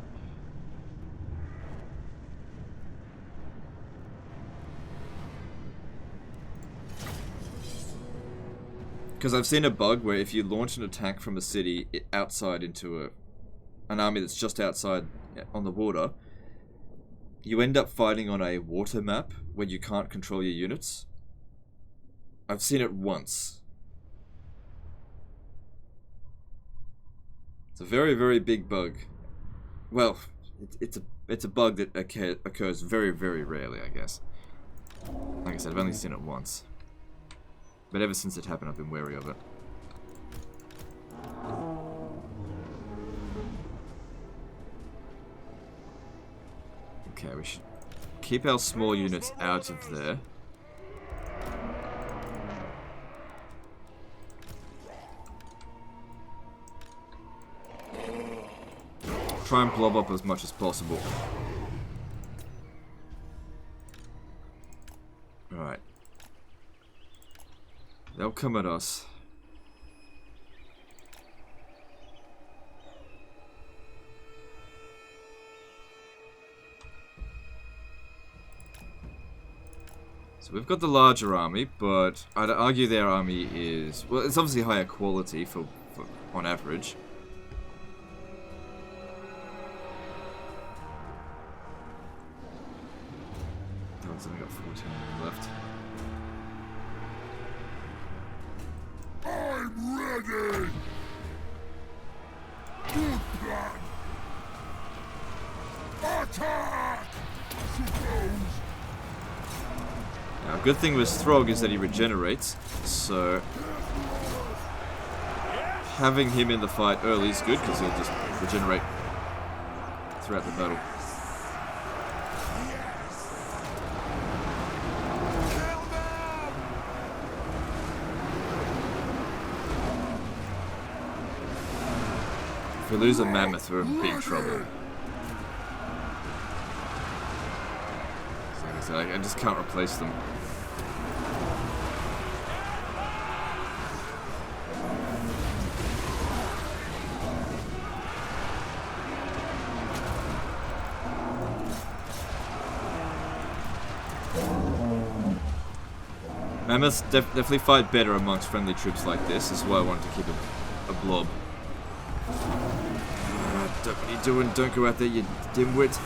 Because I've seen a bug where if you launch an attack from a city outside into an army that's just outside on the water, you end up fighting on a water map where you can't control your units. I've seen it once. It's a very, very big bug. Well, it's a bug that occurs very, very rarely, I guess. Like I said, I've only seen it once. But ever since it happened, I've been wary of it. Okay, we should keep our small units out of there. Try and blob up as much as possible. Alright. They'll come at us. So we've got the larger army, but I'd argue their army is... well, it's obviously higher quality for on average. I've only got 14 left. I'm ready! Good plan! Attack! Suppose. Now, a good thing with Throgg is that he regenerates, so having him in the fight early is good because he'll just regenerate throughout the battle. If we lose a mammoth, we're in big trouble. So like I said, I just can't replace them. Mammoths definitely fight better amongst friendly troops like this. This is why I wanted to keep a blob. What are you doing? Don't go out there, you dimwit.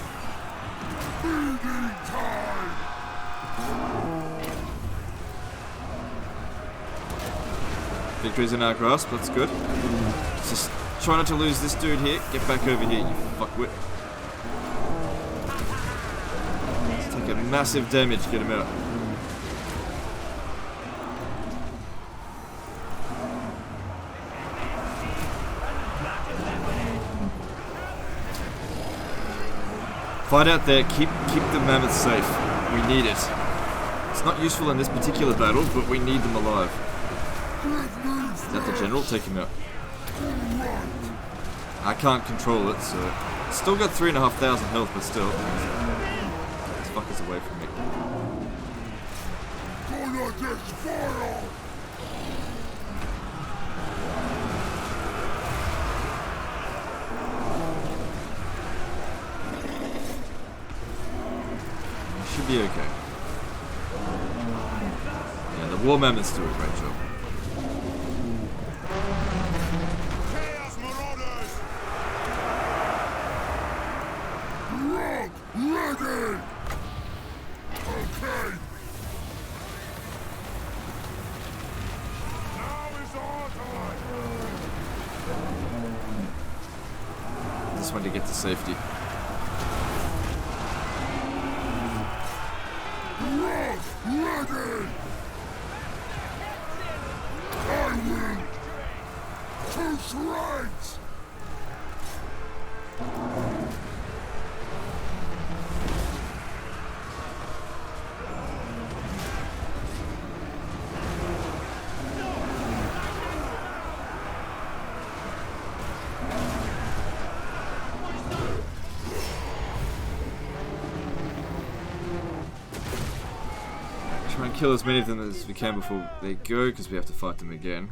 Victory's in our grasp, that's good. Just try not to lose this dude here. Get back over here, you fuckwit. Let's take a massive damage, get him out. Fight out there, keep the mammoths safe. We need it. It's not useful in this particular battle, but we need them alive. Is that the general? Take him out. I can't control it, so... Still got 3,500 health, but still. These fuckers away from me. Should be okay. Yeah, the war mammoths do a great job. Chaos Marauders! Rock ready! Okay. Now is our time. Just want to get to safety. Rock ready! I win! Truce rights! kill as many of them as we can before they go, because we have to fight them again.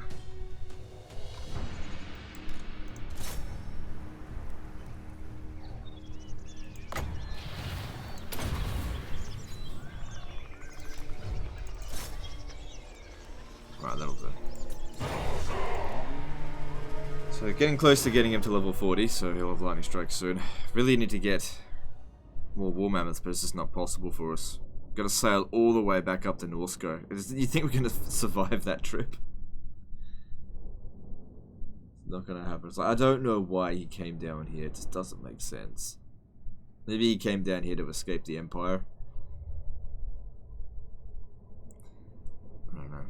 Right, that'll do. So getting close to getting him to level 40, so he'll have lightning strike soon. Really need to get more war mammoths, but it's just not possible for us. Gotta sail all the way back up to Norsko. You think we're gonna survive that trip? It's not gonna happen. It's like, I don't know why he came down here. It just doesn't make sense. Maybe he came down here to escape the Empire. I don't know.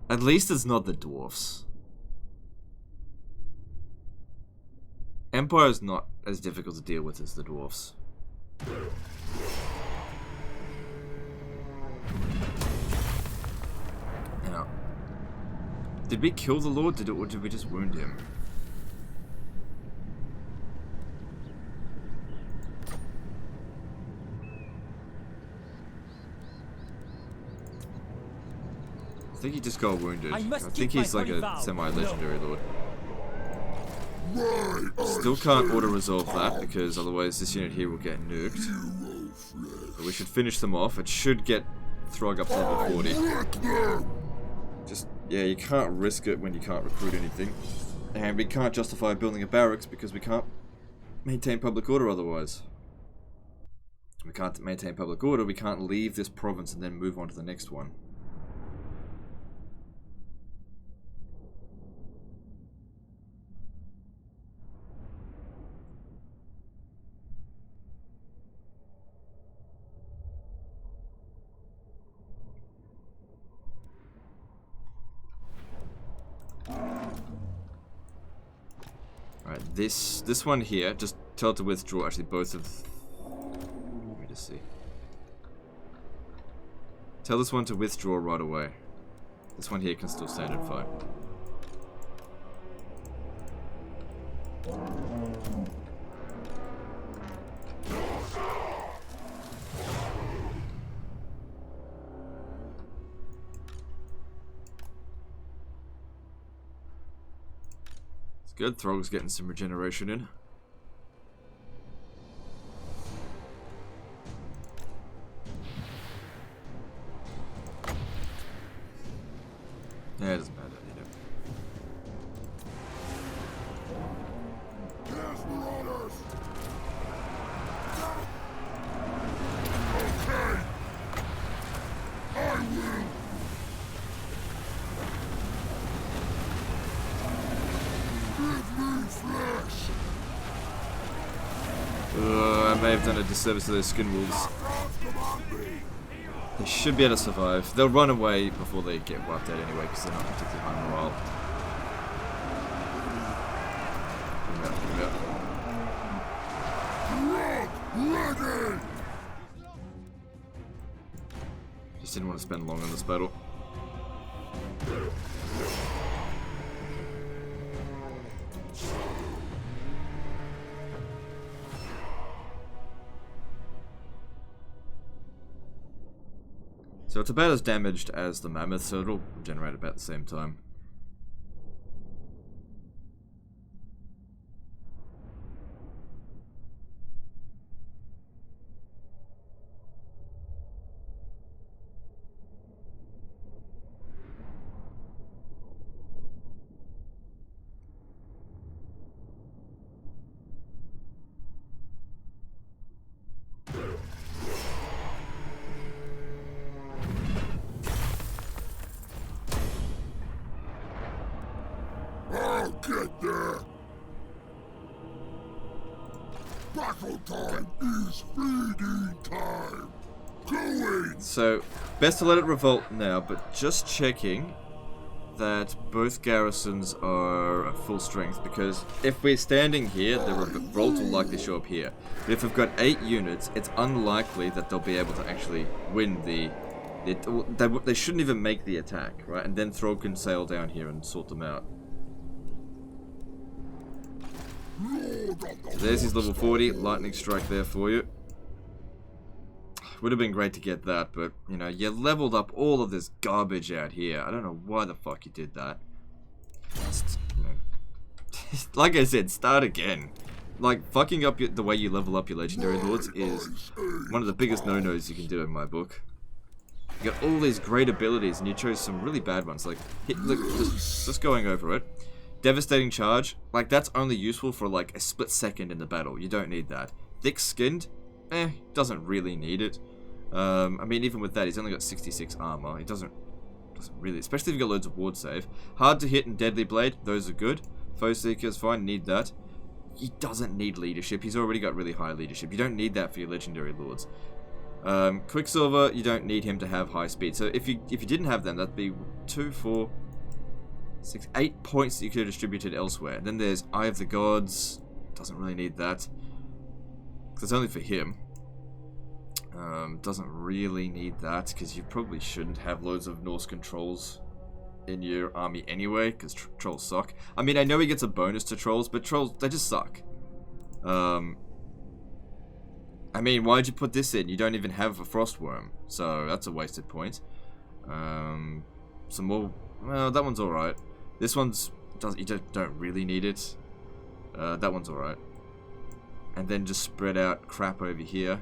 At least it's not the dwarfs. Empire is not as difficult to deal with as the dwarfs. Now, did we kill the Lord, or did we just wound him? I think he just got wounded. I think he's like a semi-legendary Lord. Still can't auto-resolve that, because otherwise this unit here will get nuked. But we should finish them off. It should get Throgg up to level 40. Just, yeah, you can't risk it when you can't recruit anything. And we can't justify building a barracks because we can't maintain public order otherwise. We can't maintain public order, we can't leave this province and then move on to the next one. Alright, this one here, just tell it to withdraw. Actually, both of... Let me just see. Tell this one to withdraw right away. This one here can still stand and fight. Good, Throgg's getting some regeneration in. Yeah, it doesn't matter, you know. Here's marauders! Okay! I will! I may have done a disservice to those skin wolves. They should be able to survive. They'll run away before they get wiped out anyway, because they're not particularly high morale. Just didn't want to spend long on this battle. So it's about as damaged as the mammoth, so it'll regenerate about the same time. Get there! Battle time is feeding time! Going! So, best to let it revolt now, but just checking that both garrisons are at full strength, because if we're standing here, the revolt will likely show up here. But if we've got 8 units, it's unlikely that they'll be able to actually win they shouldn't even make the attack, right? And then Throgg can sail down here and sort them out. There's his level 40, lightning strike there for you. would have been great to get that, but, you know, you leveled up all of this garbage out here. I don't know why the fuck you did that. Just, you know, like I said, start again. Like, fucking up the way you level up your legendary lords is one of the biggest no-nos you can do in my book. You got all these great abilities, and you chose some really bad ones. Like, look, just going over it. Devastating charge, like, that's only useful for, like, a split second in the battle. You don't need that. Thick-skinned, doesn't really need it. I mean, even with that, he's only got 66 armor. He doesn't really, especially if you got loads of ward save. Hard to hit and deadly blade, those are good. Foe seeker is fine, need that. He doesn't need leadership. He's already got really high leadership. You don't need that for your legendary lords. Quicksilver, you don't need him to have high speed. So if you didn't have them, that'd be 2, 4, 6, 8 points that you could have distributed elsewhere. And then there's Eye of the Gods. Doesn't really need that. Because it's only for him. Doesn't really need that, because you probably shouldn't have loads of Norse controls in your army anyway, because trolls suck. I mean, I know he gets a bonus to trolls, but trolls, they just suck. I mean, why'd you put this in? You don't even have a Frostworm, so that's a wasted point. Some more, well, that one's alright. This one's, you don't really need it. That one's alright. And then just spread out crap over here.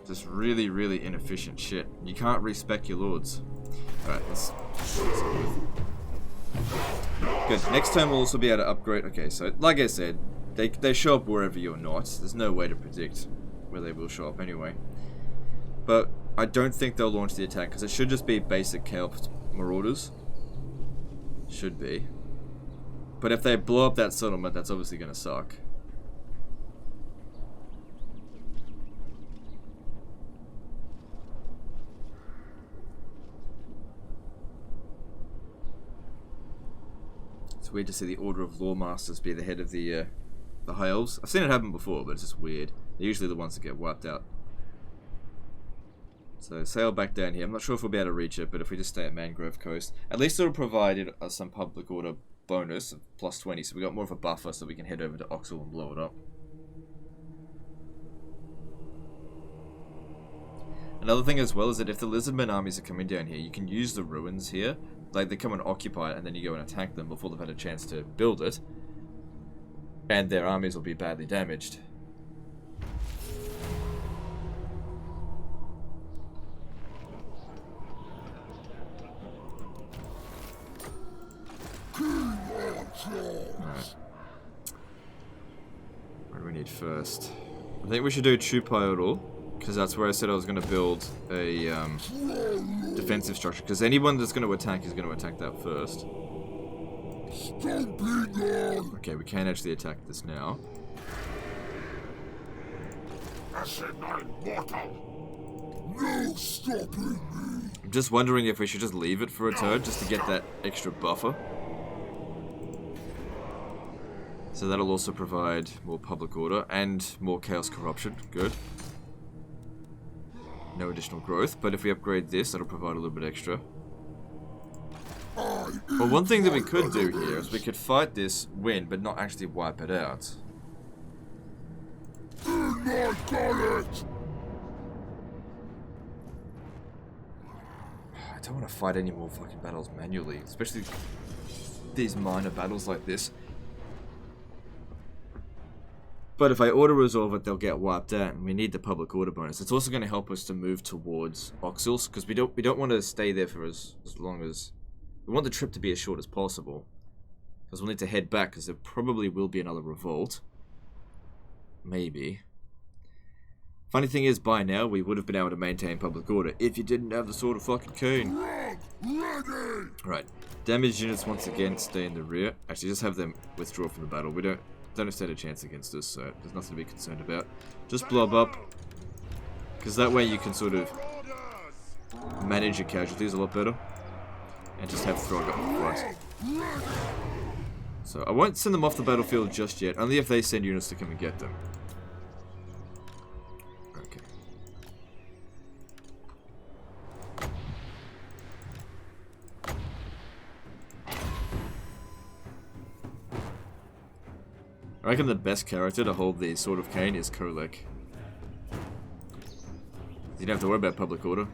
Just really, really inefficient shit. You can't respec your lords. Alright, let's... Good. Next turn we'll also be able to upgrade... Okay, so, like I said, they show up wherever you're not. There's no way to predict where they will show up anyway. But I don't think they'll launch the attack, because it should just be basic Chaos Marauders. Should be. But if they blow up that settlement, that's obviously going to suck. It's weird to see the Order of Lawmasters be the head of the High Elves. I've seen it happen before, but it's just weird. They're usually the ones that get wiped out. So sail back down here. I'm not sure if we'll be able to reach it, but if we just stay at Mangrove Coast, at least it'll provide some public order bonus of plus 20, so we got more of a buffer so we can head over to Oxel and blow it up. Another thing as well is that if the Lizardmen armies are coming down here, you can use the ruins here. Like, they come and occupy it, and then you go and attack them before they've had a chance to build it. And their armies will be badly damaged. Alright. What do we need first? I think we should do Chupayoro, because that's where I said I was going to build a defensive structure. Because anyone that's going to attack is going to attack that first. Okay, we can actually attack this now. No stopping me. I'm just wondering if we should just leave it for a turn, just to get that extra buffer. So that'll also provide more public order and more chaos corruption. Good. No additional growth, but if we upgrade this, that'll provide a little bit extra. Well, one thing that we could do here is we could fight this, win, but not actually wipe it out. I don't want to fight any more fucking battles manually, especially these minor battles like this. But if I auto-resolve it, they'll get wiped out, and we need the public order bonus. It's also going to help us to move towards Oxils, because we don't want to stay there for as long as... We want the trip to be as short as possible, because we'll need to head back, because there probably will be another revolt. Maybe. Funny thing is, by now, we would have been able to maintain public order if you didn't have the Sword of fucking Khaine. Right. Damaged units once again stay in the rear. Actually, just have them withdraw from the battle. We don't stand a chance against us, so there's nothing to be concerned about. Just blob up, because that way you can sort of manage your casualties a lot better, and just have Throgg up in front. So I won't send them off the battlefield just yet, only if they send units to come and get them. Okay. I reckon the best character to hold the Sword of Khaine is Kolek. You don't have to worry about public order.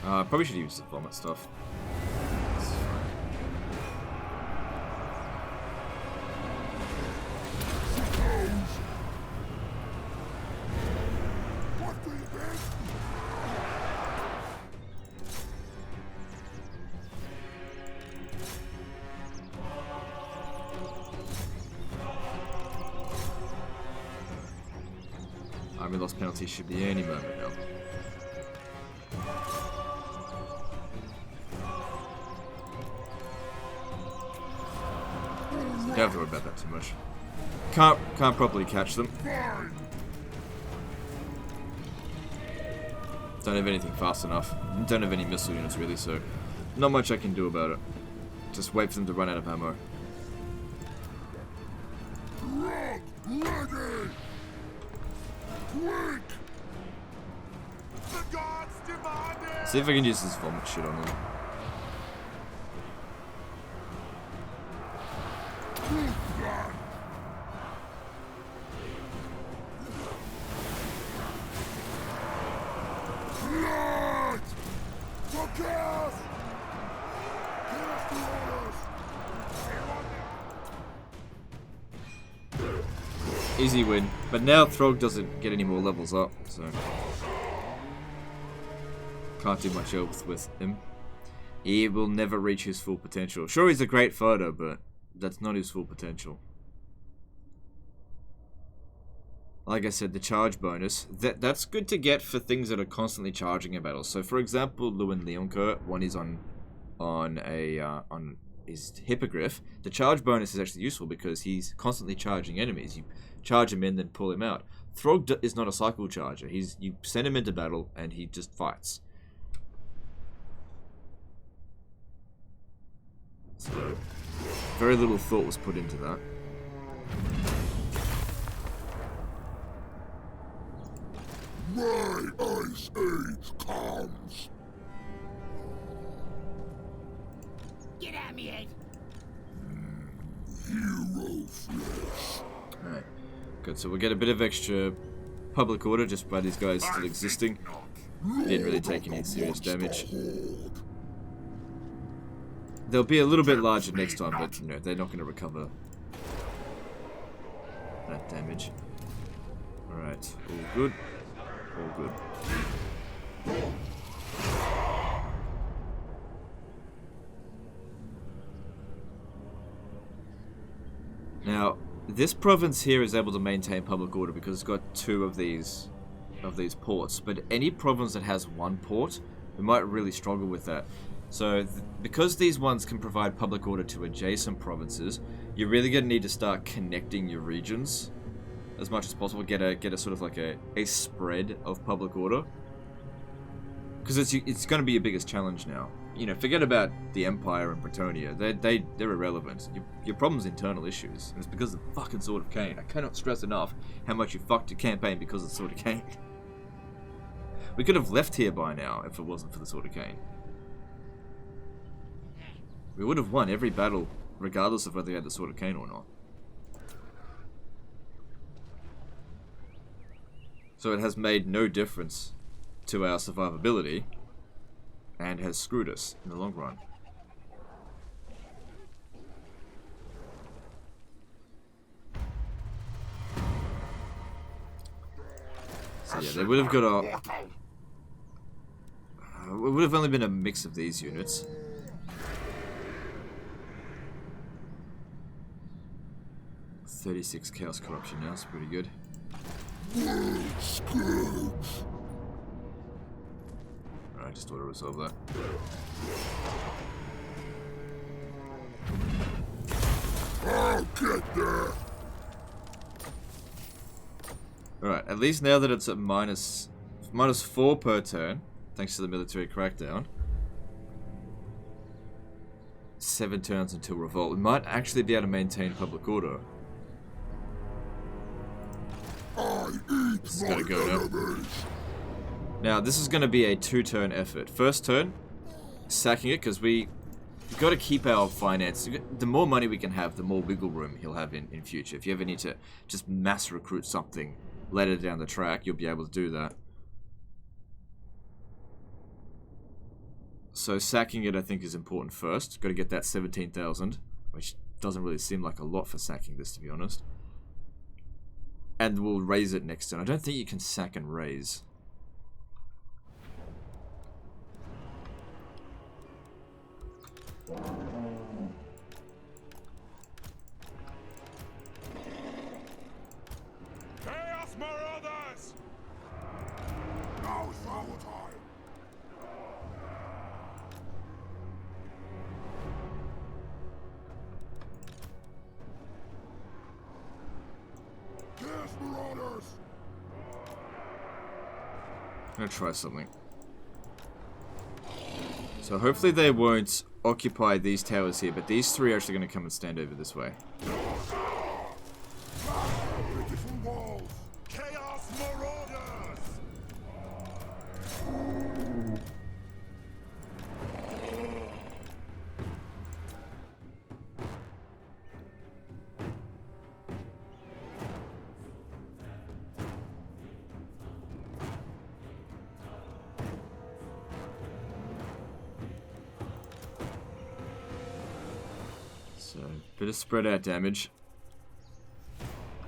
I probably should use the vomit stuff. Army loss penalty should be any moment now. You don't have to worry about that too much. Can't properly catch them. Don't have anything fast enough. Don't have any missile units really, so not much I can do about it. Just wait for them to run out of ammo. See if I can use this vomit shit on them. Easy win, but now Throgg doesn't get any more levels up, so can't do much else with him. He will never reach his full potential. Sure, he's a great fighter, but that's not his full potential. Like I said, the charge bonus, that's good to get for things that are constantly charging in battles. So, for example, Lewin Leoncoeur, when he's on his Hippogriff, the charge bonus is actually useful because he's constantly charging enemies. You charge him in, then pull him out. Throgg is not a cycle charger. You send him into battle, and he just fights. So, very little thought was put into that. My Ice Age comes. Get at me, Ed. Hero flesh. Alright. Good, so we'll get a bit of extra public order just by these guys still existing. Didn't really take any serious damage. They'll be a little bit larger next time, but you know, they're not going to recover that damage. Alright, all good. All good. Now, this province here is able to maintain public order because it's got 2 of these ports. But any province that has 1 port, we might really struggle with that. So, because these ones can provide public order to adjacent provinces, you're really going to need to start connecting your regions as much as possible. Get a sort of like a spread of public order, because it's going to be your biggest challenge now. You know, forget about the Empire and Bretonnia. They're irrelevant. Your problem's internal issues, and it's because of the fucking Sword of Khaine. I cannot stress enough how much you fucked your campaign because of the Sword of Khaine. We could have left here by now if it wasn't for the Sword of Khaine. We would have won every battle, regardless of whether we had the Sword of Khaine or not. So it has made no difference to our survivability, and has screwed us in the long run. So yeah, they would have got a... it would have only been a mix of these units. .36 Chaos Corruption now, it's pretty good. Alright, just auto resolve that. I'll get there. Alright, at least now that it's at minus 4 per turn, thanks to the military crackdown, 7 turns until revolt. We might actually be able to maintain public order. This is gonna go now. Now, this is gonna be a 2-turn effort. First turn, sacking it, because we've got to keep our finance. The more money we can have, the more wiggle room he'll have in future. If you ever need to just mass recruit something later down the track, you'll be able to do that. So sacking it, I think, is important first. Got to get that 17,000, which doesn't really seem like a lot for sacking this, to be honest. And we'll raise it next turn. I don't think you can sack and raise. Chaos Marauders! Now's our time. Chaos Marauders! I'm gonna try something. So hopefully they won't occupy these towers here, but these 3 are actually going to come and stand over this way. Beautiful walls! Chaos Marauders! So, bit of spread out damage.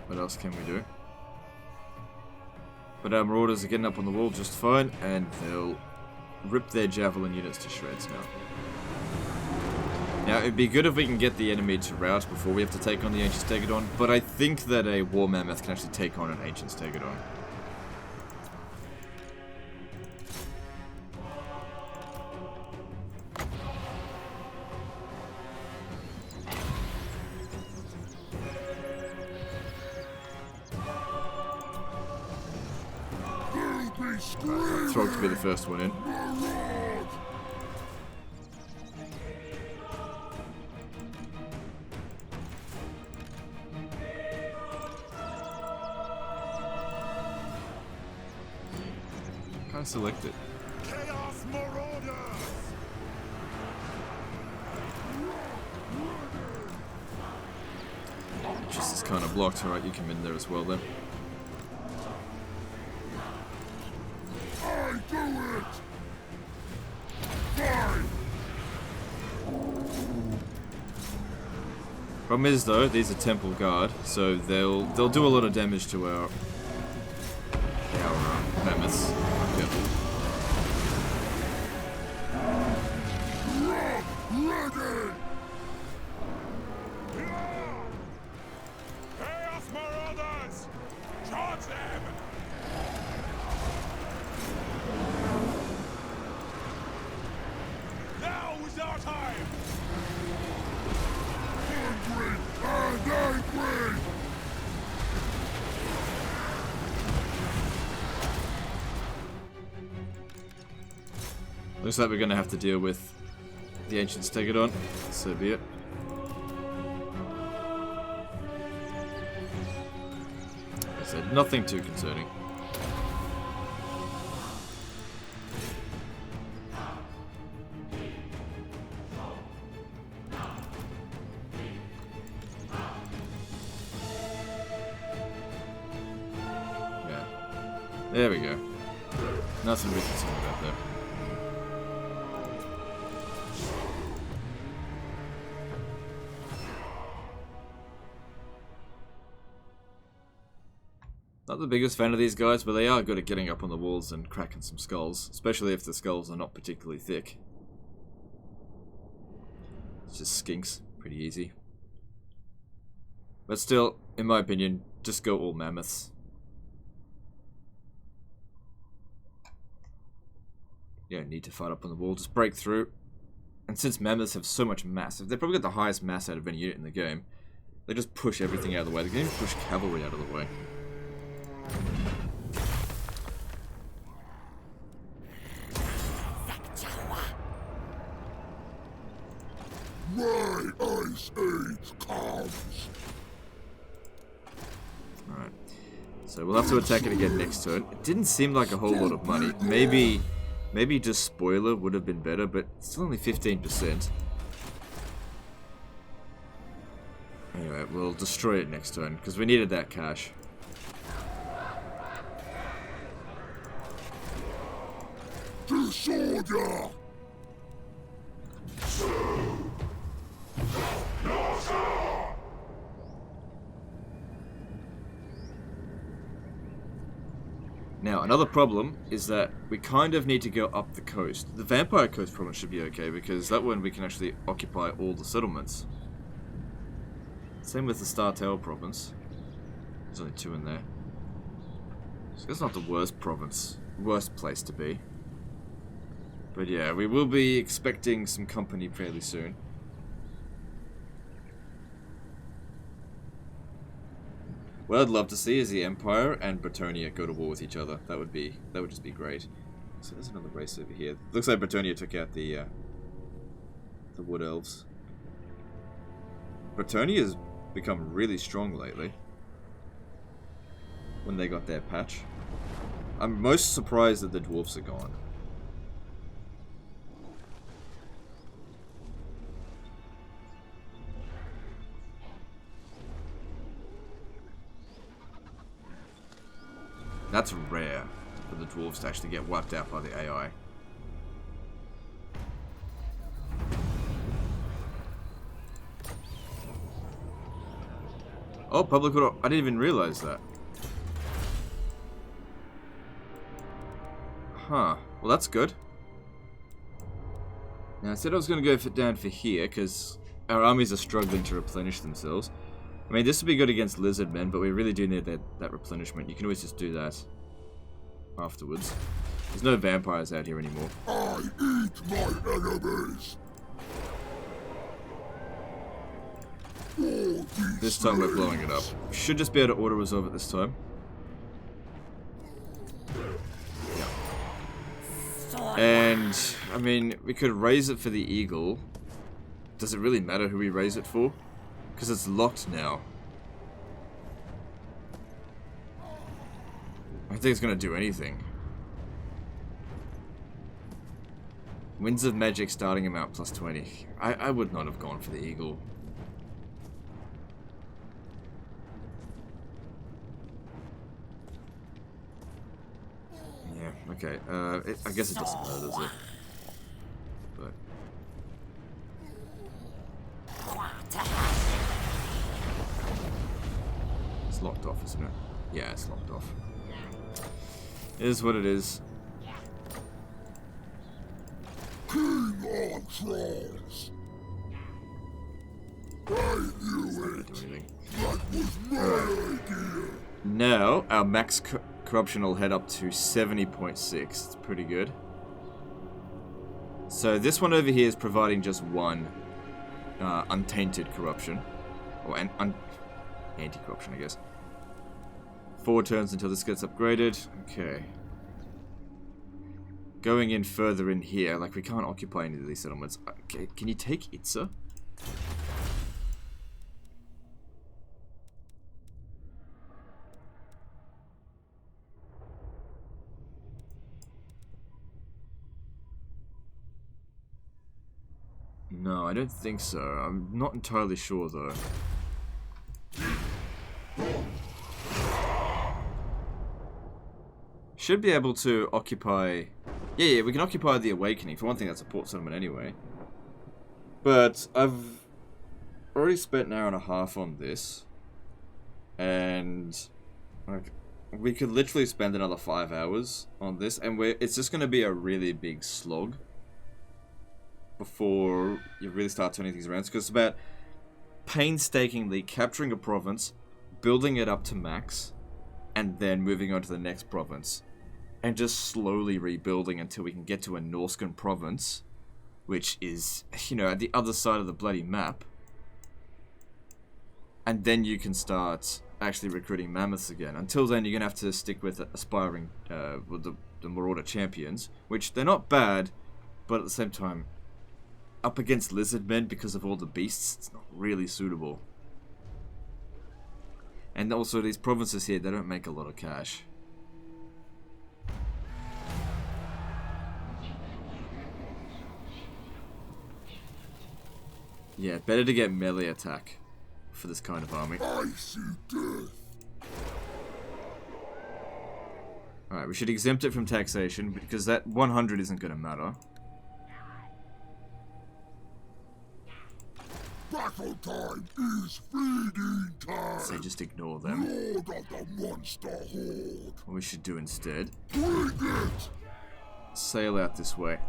What else can we do? But our Marauders are getting up on the wall just fine, and they'll rip their Javelin units to shreds now. Now, it'd be good if we can get the enemy to rout before we have to take on the Ancient Stegodon, but I think that a War Mammoth can actually take on an Ancient Stegodon. Throgg to be the first one in. Can't select it. Chaos Marauders! Just is kind of blocked. Alright, you come in there as well then. I do it! Fine! Problem is though, these are Temple Guard, so they'll do a lot of damage to our mammoths. Yep. Ready! Chaos Marauders! Charge them! Now is our time! Hungry and angry! Looks like we're going to have to deal with the Ancient Stegodon, so be it. Like I said, nothing too concerning. Yeah. There we go. Nothing to be concerned about there. Not the biggest fan of these guys, but they are good at getting up on the walls and cracking some skulls, especially if the skulls are not particularly thick. It's just skinks, pretty easy. But still, in my opinion, just go all mammoths. You don't need to fight up on the wall, just break through. And since mammoths have so much mass, they've probably got the highest mass out of any unit in the game, they just push everything out of the way. They can even push cavalry out of the way. Alright. So we'll have to attack it again next turn. It didn't seem like a whole lot of money. Maybe just spoiler would have been better, but it's still only 15%. Anyway, we'll destroy it next turn, because we needed that cash. Disorder! Now, another problem is that we kind of need to go up the coast. The Vampire Coast province should be okay, because that one we can actually occupy all the settlements. Same with the Star Tower province. There's only 2 in there. So that's not the worst province, worst place to be. But yeah, we will be expecting some company fairly soon. What I'd love to see is the Empire and Bretonnia go to war with each other. That would just be great. So there's another race over here. Looks like Bretonnia took out the Wood Elves. Bretonnia has become really strong lately. When they got their patch. I'm most surprised that the dwarfs are gone. That's rare for the dwarves to actually get wiped out by the AI. Oh, public order. I didn't even realize that. Huh. Well, that's good. Now, I said I was going to go down for here, because our armies are struggling to replenish themselves. I mean, this would be good against lizard men, but we really do need that replenishment. You can always just do that afterwards. There's no vampires out here anymore. I eat my enemies! This time we're blowing it up. Should just be able to auto-resolve it this time. Yeah. And, I mean, we could raise it for the eagle. Does it really matter who we raise it for? Because it's locked now. I don't think it's going to do anything. Winds of Magic starting amount plus 20. I would not have gone for the eagle. Yeah, okay. I guess it doesn't matter, does it? But... it's locked off, isn't it? Yeah, it's locked off. It is what it is. King on trolls! I knew it! That was my idea! Now, our max corruption will head up to 70.6. It's pretty good. So this one over here is providing just one untainted corruption. Or anti-corruption, I guess. 4 turns until this gets upgraded. Okay. Going in further in here, like we can't occupy any of these settlements. Okay, can you take Itza? No, I don't think so. I'm not entirely sure though. Should be able to occupy... Yeah, we can occupy the Awakening. For one thing, that's a port settlement anyway. But I've already spent an hour and a half on this. And we could literally spend another 5 hours on this. And it's just going to be a really big slog before you really start turning things around. Because it's about painstakingly capturing a province, building it up to max, and then moving on to the next province. And just slowly rebuilding until we can get to a Norscan province, which is, you know, at the other side of the bloody map. And then you can start actually recruiting mammoths again. Until then, you're going to have to stick with aspiring, with the Marauder champions, which they're not bad, but at the same time, up against lizard men because of all the beasts, it's not really suitable. And also these provinces here, they don't make a lot of cash. Yeah, better to get melee attack for this kind of army. I see death. Alright, we should exempt it from taxation because that 100 isn't going to matter. Battle time is feeding time. So just ignore them. Lord of the monster horde. What we should do instead, Bring it. sail out this way.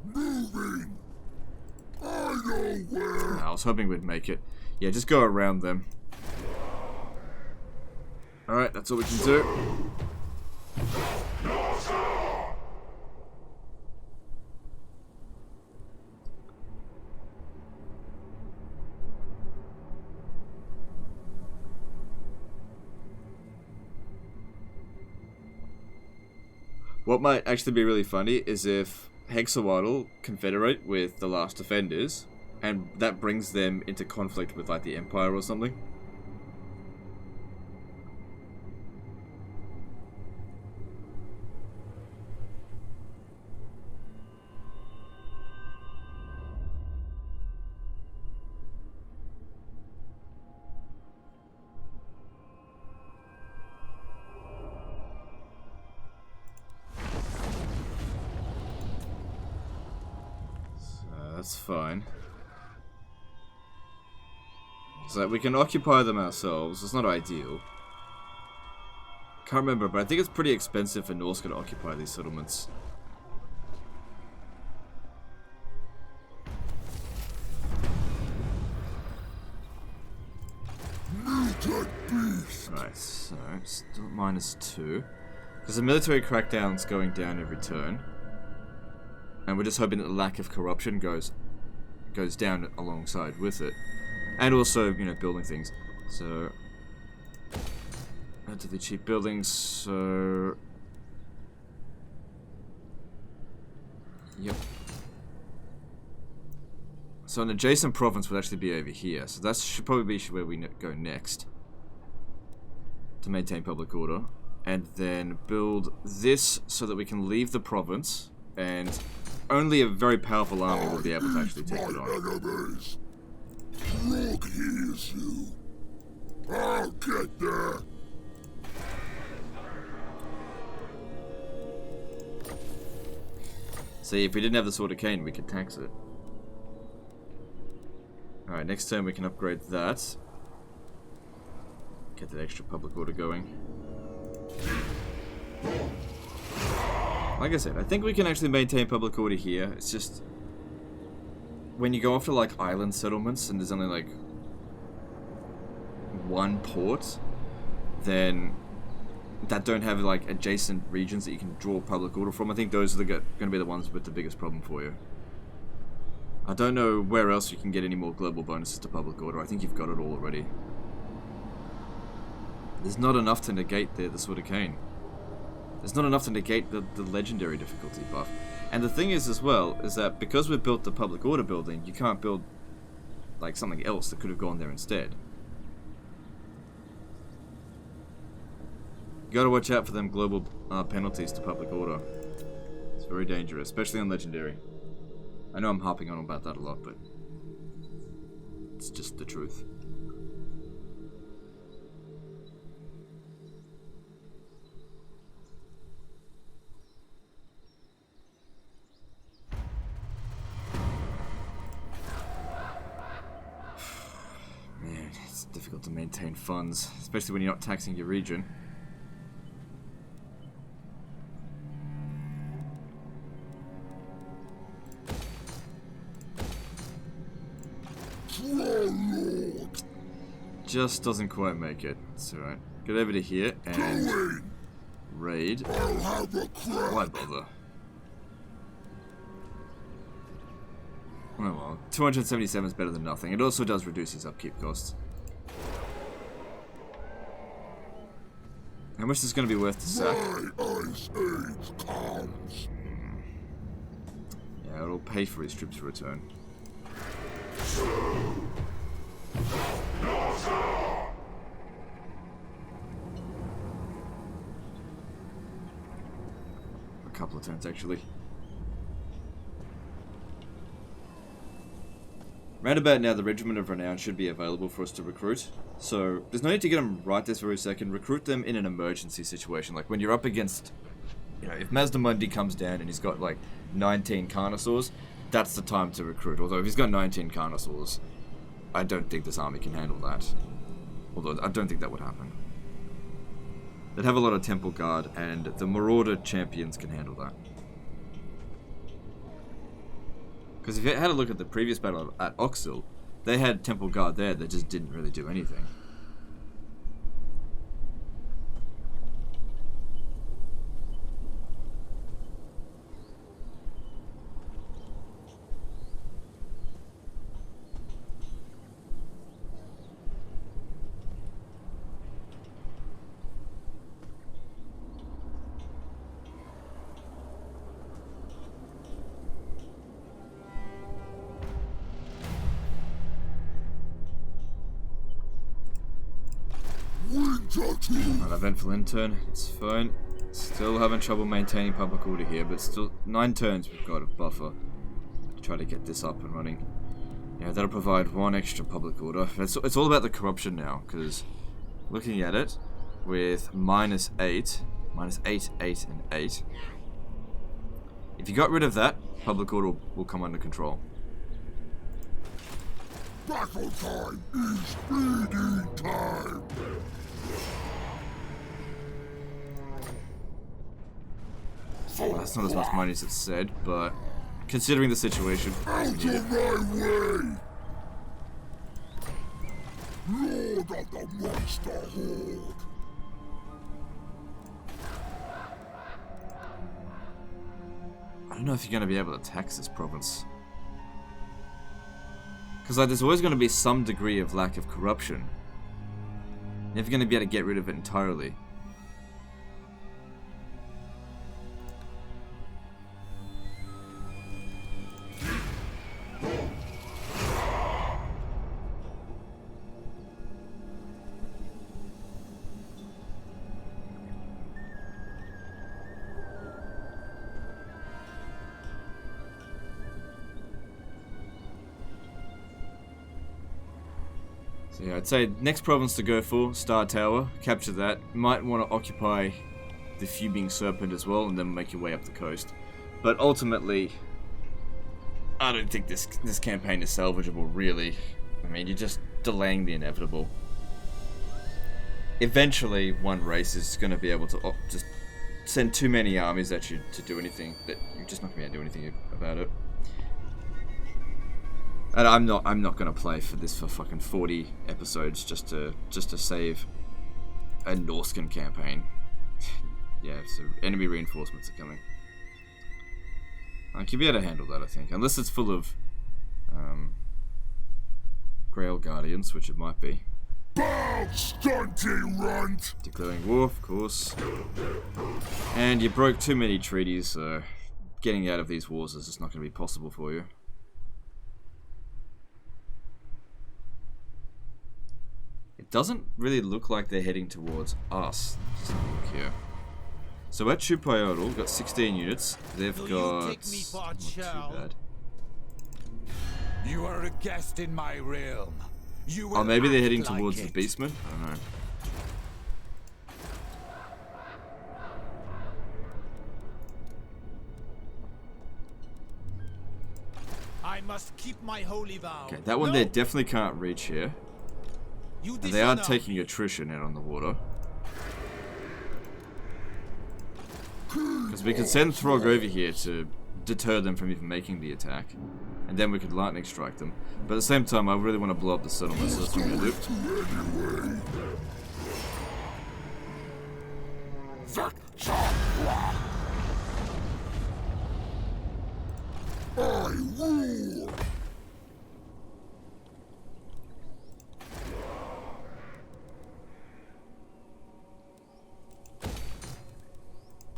Moving. I know where. I was hoping we'd make it. Yeah, just go around them. Alright, that's all we can do. What might actually be really funny is if Hexawatl confederate with the Last Defenders, and that brings them into conflict with like the Empire or something. That's fine. So we can occupy them ourselves. It's not ideal. Can't remember, but I think it's pretty expensive for Norse to occupy these settlements. Right, so still -2. Because the military crackdown's going down every turn. And we're just hoping that the lack of corruption goes down alongside with it. And also, you know, building things. So, relatively cheap buildings, so... Yep. So an adjacent province would actually be over here. So that should probably be where we go next. To maintain public order. And then build this so that we can leave the province and... Only a very powerful army will be able to actually take it on. Enemies. Throgg hears you. I'll get there. See, if we didn't have the Sword of Khaine, we could tax it. Alright, next turn we can upgrade that. Get that extra public order going. Like I said, I think we can actually maintain public order here. It's just... When you go after, like, island settlements and there's only, like... one port, then... that don't have, like, adjacent regions that you can draw public order from. I think those are going to be the ones with the biggest problem for you. I don't know where else you can get any more global bonuses to public order. I think you've got it all already. There's not enough to negate the Sword of Khaine. There's not enough to negate the legendary difficulty buff. And the thing is as well, is that because we've built the public order building, you can't build like something else that could have gone there instead. You gotta watch out for them global penalties to public order. It's very dangerous, especially on legendary. I know I'm harping on about that a lot, but it's just the truth. Man, it's difficult to maintain funds, especially when you're not taxing your region. Just doesn't quite make it. It's alright. Get over to here and raid. Why bother? Oh well, 277 is better than nothing. It also does reduce his upkeep costs. How much is this going to be worth to sack? Yeah, it'll pay for his troops to return. I 100% 77 is better than nothing. It also does reduce his upkeep costs. How much is this going to be worth to sack? Yeah, it'll pay for his troops to return. 100% 77 is better than nothing. It also does reduce his upkeep costs. Yeah, it'll pay for his troops to return. 100% 77 is better than nothing. It also does reduce his upkeep costs. Yeah, it'll pay for his troops to return. couple of turns actually. Roundabout now, the Regiment of Renown should be available for us to recruit. So, there's no need to get them right this very second. Recruit them in an emergency situation. Like, when you're up against... You know, if Mazdamundi comes down and he's got, like, 19 Carnosaurs, that's the time to recruit. Although, if he's got 19 Carnosaurs, I don't think this army can handle that. Although, I don't think that would happen. They'd have a lot of Temple Guard, and the Marauder champions can handle that. Because if you had a look at the previous battle at Oxil, they had Temple Guard there that just didn't really do anything. An eventful intern, it's fine. Still having trouble maintaining public order here, but still 9 turns we've got of buffer to try to get this up and running. Yeah, that'll provide 1 extra public order. It's all about the corruption now, because looking at it with -8, -8, 8, and 8. If you got rid of that, public order will come under control. Battle time is bleeding time! Well, that's not as much money as it said, but considering the situation, Out of my way! Lord of the Monster Horde! I don't know if you're going to be able to tax this province. Because like, there's always going to be some degree of lack of corruption. You're never going to be able to get rid of it entirely. So yeah, I'd say next province to go for, Star Tower, capture that. Might want to occupy the Fuming Serpent as well, and then make your way up the coast. But ultimately, I don't think this campaign is salvageable, really. I mean, you're just delaying the inevitable. Eventually, one race is going to be able to just send too many armies at you to do anything, that you're just not going to be able to do anything about it. And I'm not gonna play for this for fucking 40 episodes just to save a Norscan campaign. Yeah, so enemy reinforcements are coming. I can be able to handle that, I think, unless it's full of Grail Guardians, which it might be. Bow, stunty runt! Declaring war, of course. And you broke too many treaties, so getting out of these wars is just not going to be possible for you. It doesn't really look like they're heading towards us. Just have a look here. So at Chupayotel, we've got 16 units. They've got... not too bad. You are a guest in my realm. Oh, maybe they're heading towards the Beastmen? I don't know. I must keep my holy vow. Okay, that one they definitely can't reach here. And they are taking attrition out on the water. Because we could send Throgg over here to deter them from even making the attack. And then we could lightning strike them. But at the same time, I really want to blow up the settlement, so that's what I'm going to do. I rule!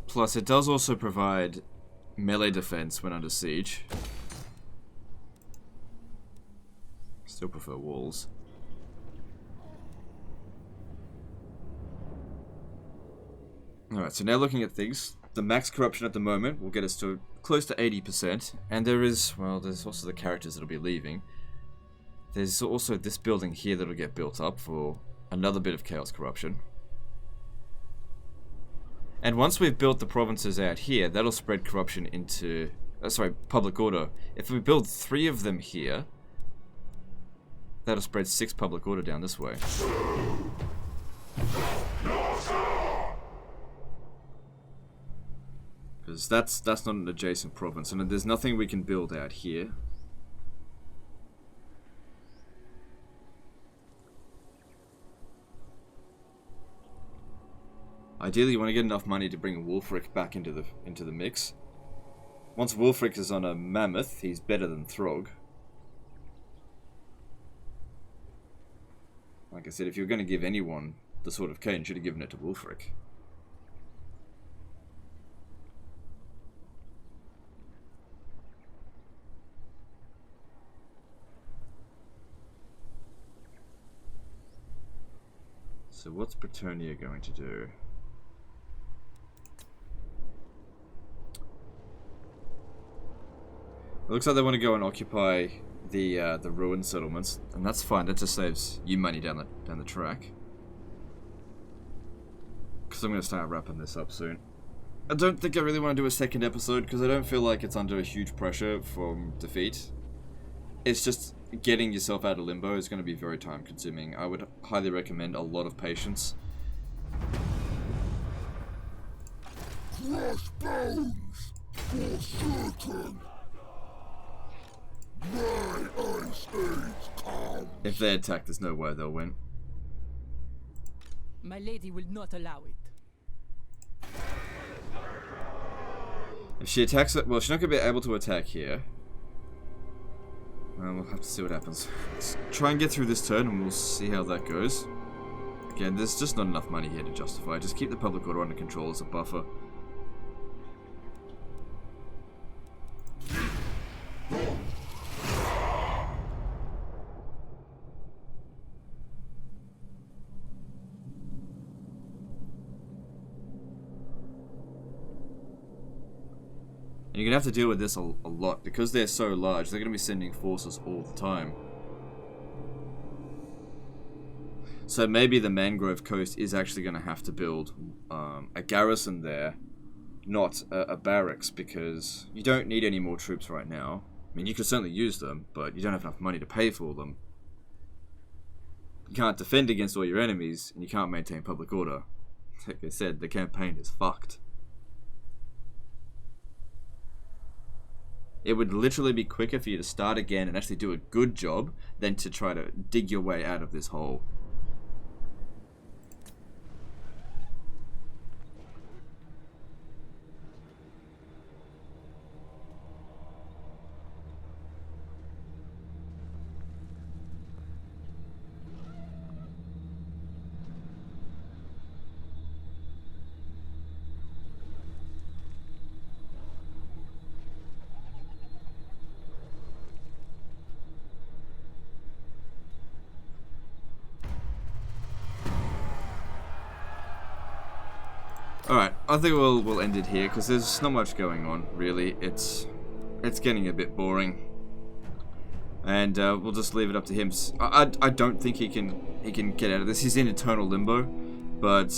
Plus, it does also provide melee defense when under siege. Still prefer walls. Alright, so now looking at things. the max corruption at the moment will get us to close to 80%. And there is, well, there's also the characters that'll be leaving. There's also this building here that'll get built up for another bit of chaos corruption. And once we've built the provinces out here, that'll spread corruption into... public order. If we build 3 of them here, that'll spread 6 public order down this way. Because that's not an adjacent province, and there's nothing we can build out here. Ideally, you want to get enough money to bring Wulfric back into the mix. Once Wulfric is on a mammoth, he's better than Throgg. Like I said, if you're going to give anyone the sword of Khaine, you should have given it to Wulfric. So what's Bretonnia going to do? It looks like they want to go and occupy the ruined settlements, and that's fine. That just saves you money down the track. Because I'm going to start wrapping this up soon. I don't think I really want to do a second episode because I don't feel like it's under a huge pressure from defeat. It's just getting yourself out of limbo is going to be very time consuming. I would highly recommend a lot of patience. Crush bones, for certain. My ice age comes. If they attack, there's no way they'll win. My lady will not allow it. If she attacks it, well, she's not going to be able to attack here. We'll have to see what happens. Let's try and get through this turn and we'll see how that goes. Again, there's just not enough money here to justify. Just keep the public order under control as a buffer. And you're going to have to deal with this a lot. Because they're so large, they're going to be sending forces all the time. So maybe the Mangrove Coast is actually going to have to build a garrison there, not a barracks, because you don't need any more troops right now. I mean, you could certainly use them, but you don't have enough money to pay for them. You can't defend against all your enemies, and you can't maintain public order. Like I said, the campaign is fucked. It would literally be quicker for you to start again and actually do a good job than to try to dig your way out of this hole. Alright, I think we'll end it here, because there's not much going on, really. It's getting a bit boring. And we'll just leave it up to him. I don't think he can get out of this. He's in eternal limbo, but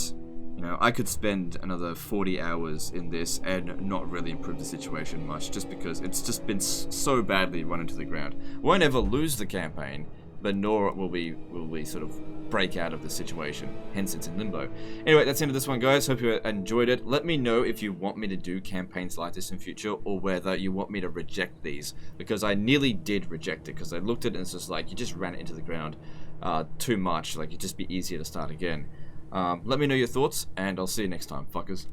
you know, I could spend another 40 hours in this and not really improve the situation much, just because it's just been so badly run into the ground. Won't ever lose the campaign, but nor will we sort of break out of the situation. Hence, it's in limbo. Anyway, that's the end of this one, guys. Hope you enjoyed it. Let me know if you want me to do campaigns like this in future, or whether you want me to reject these, because I nearly did reject it, because I looked at it and it's just like, you just ran it into the ground too much. Like, it'd just be easier to start again. Let me know your thoughts, and I'll see you next time, fuckers.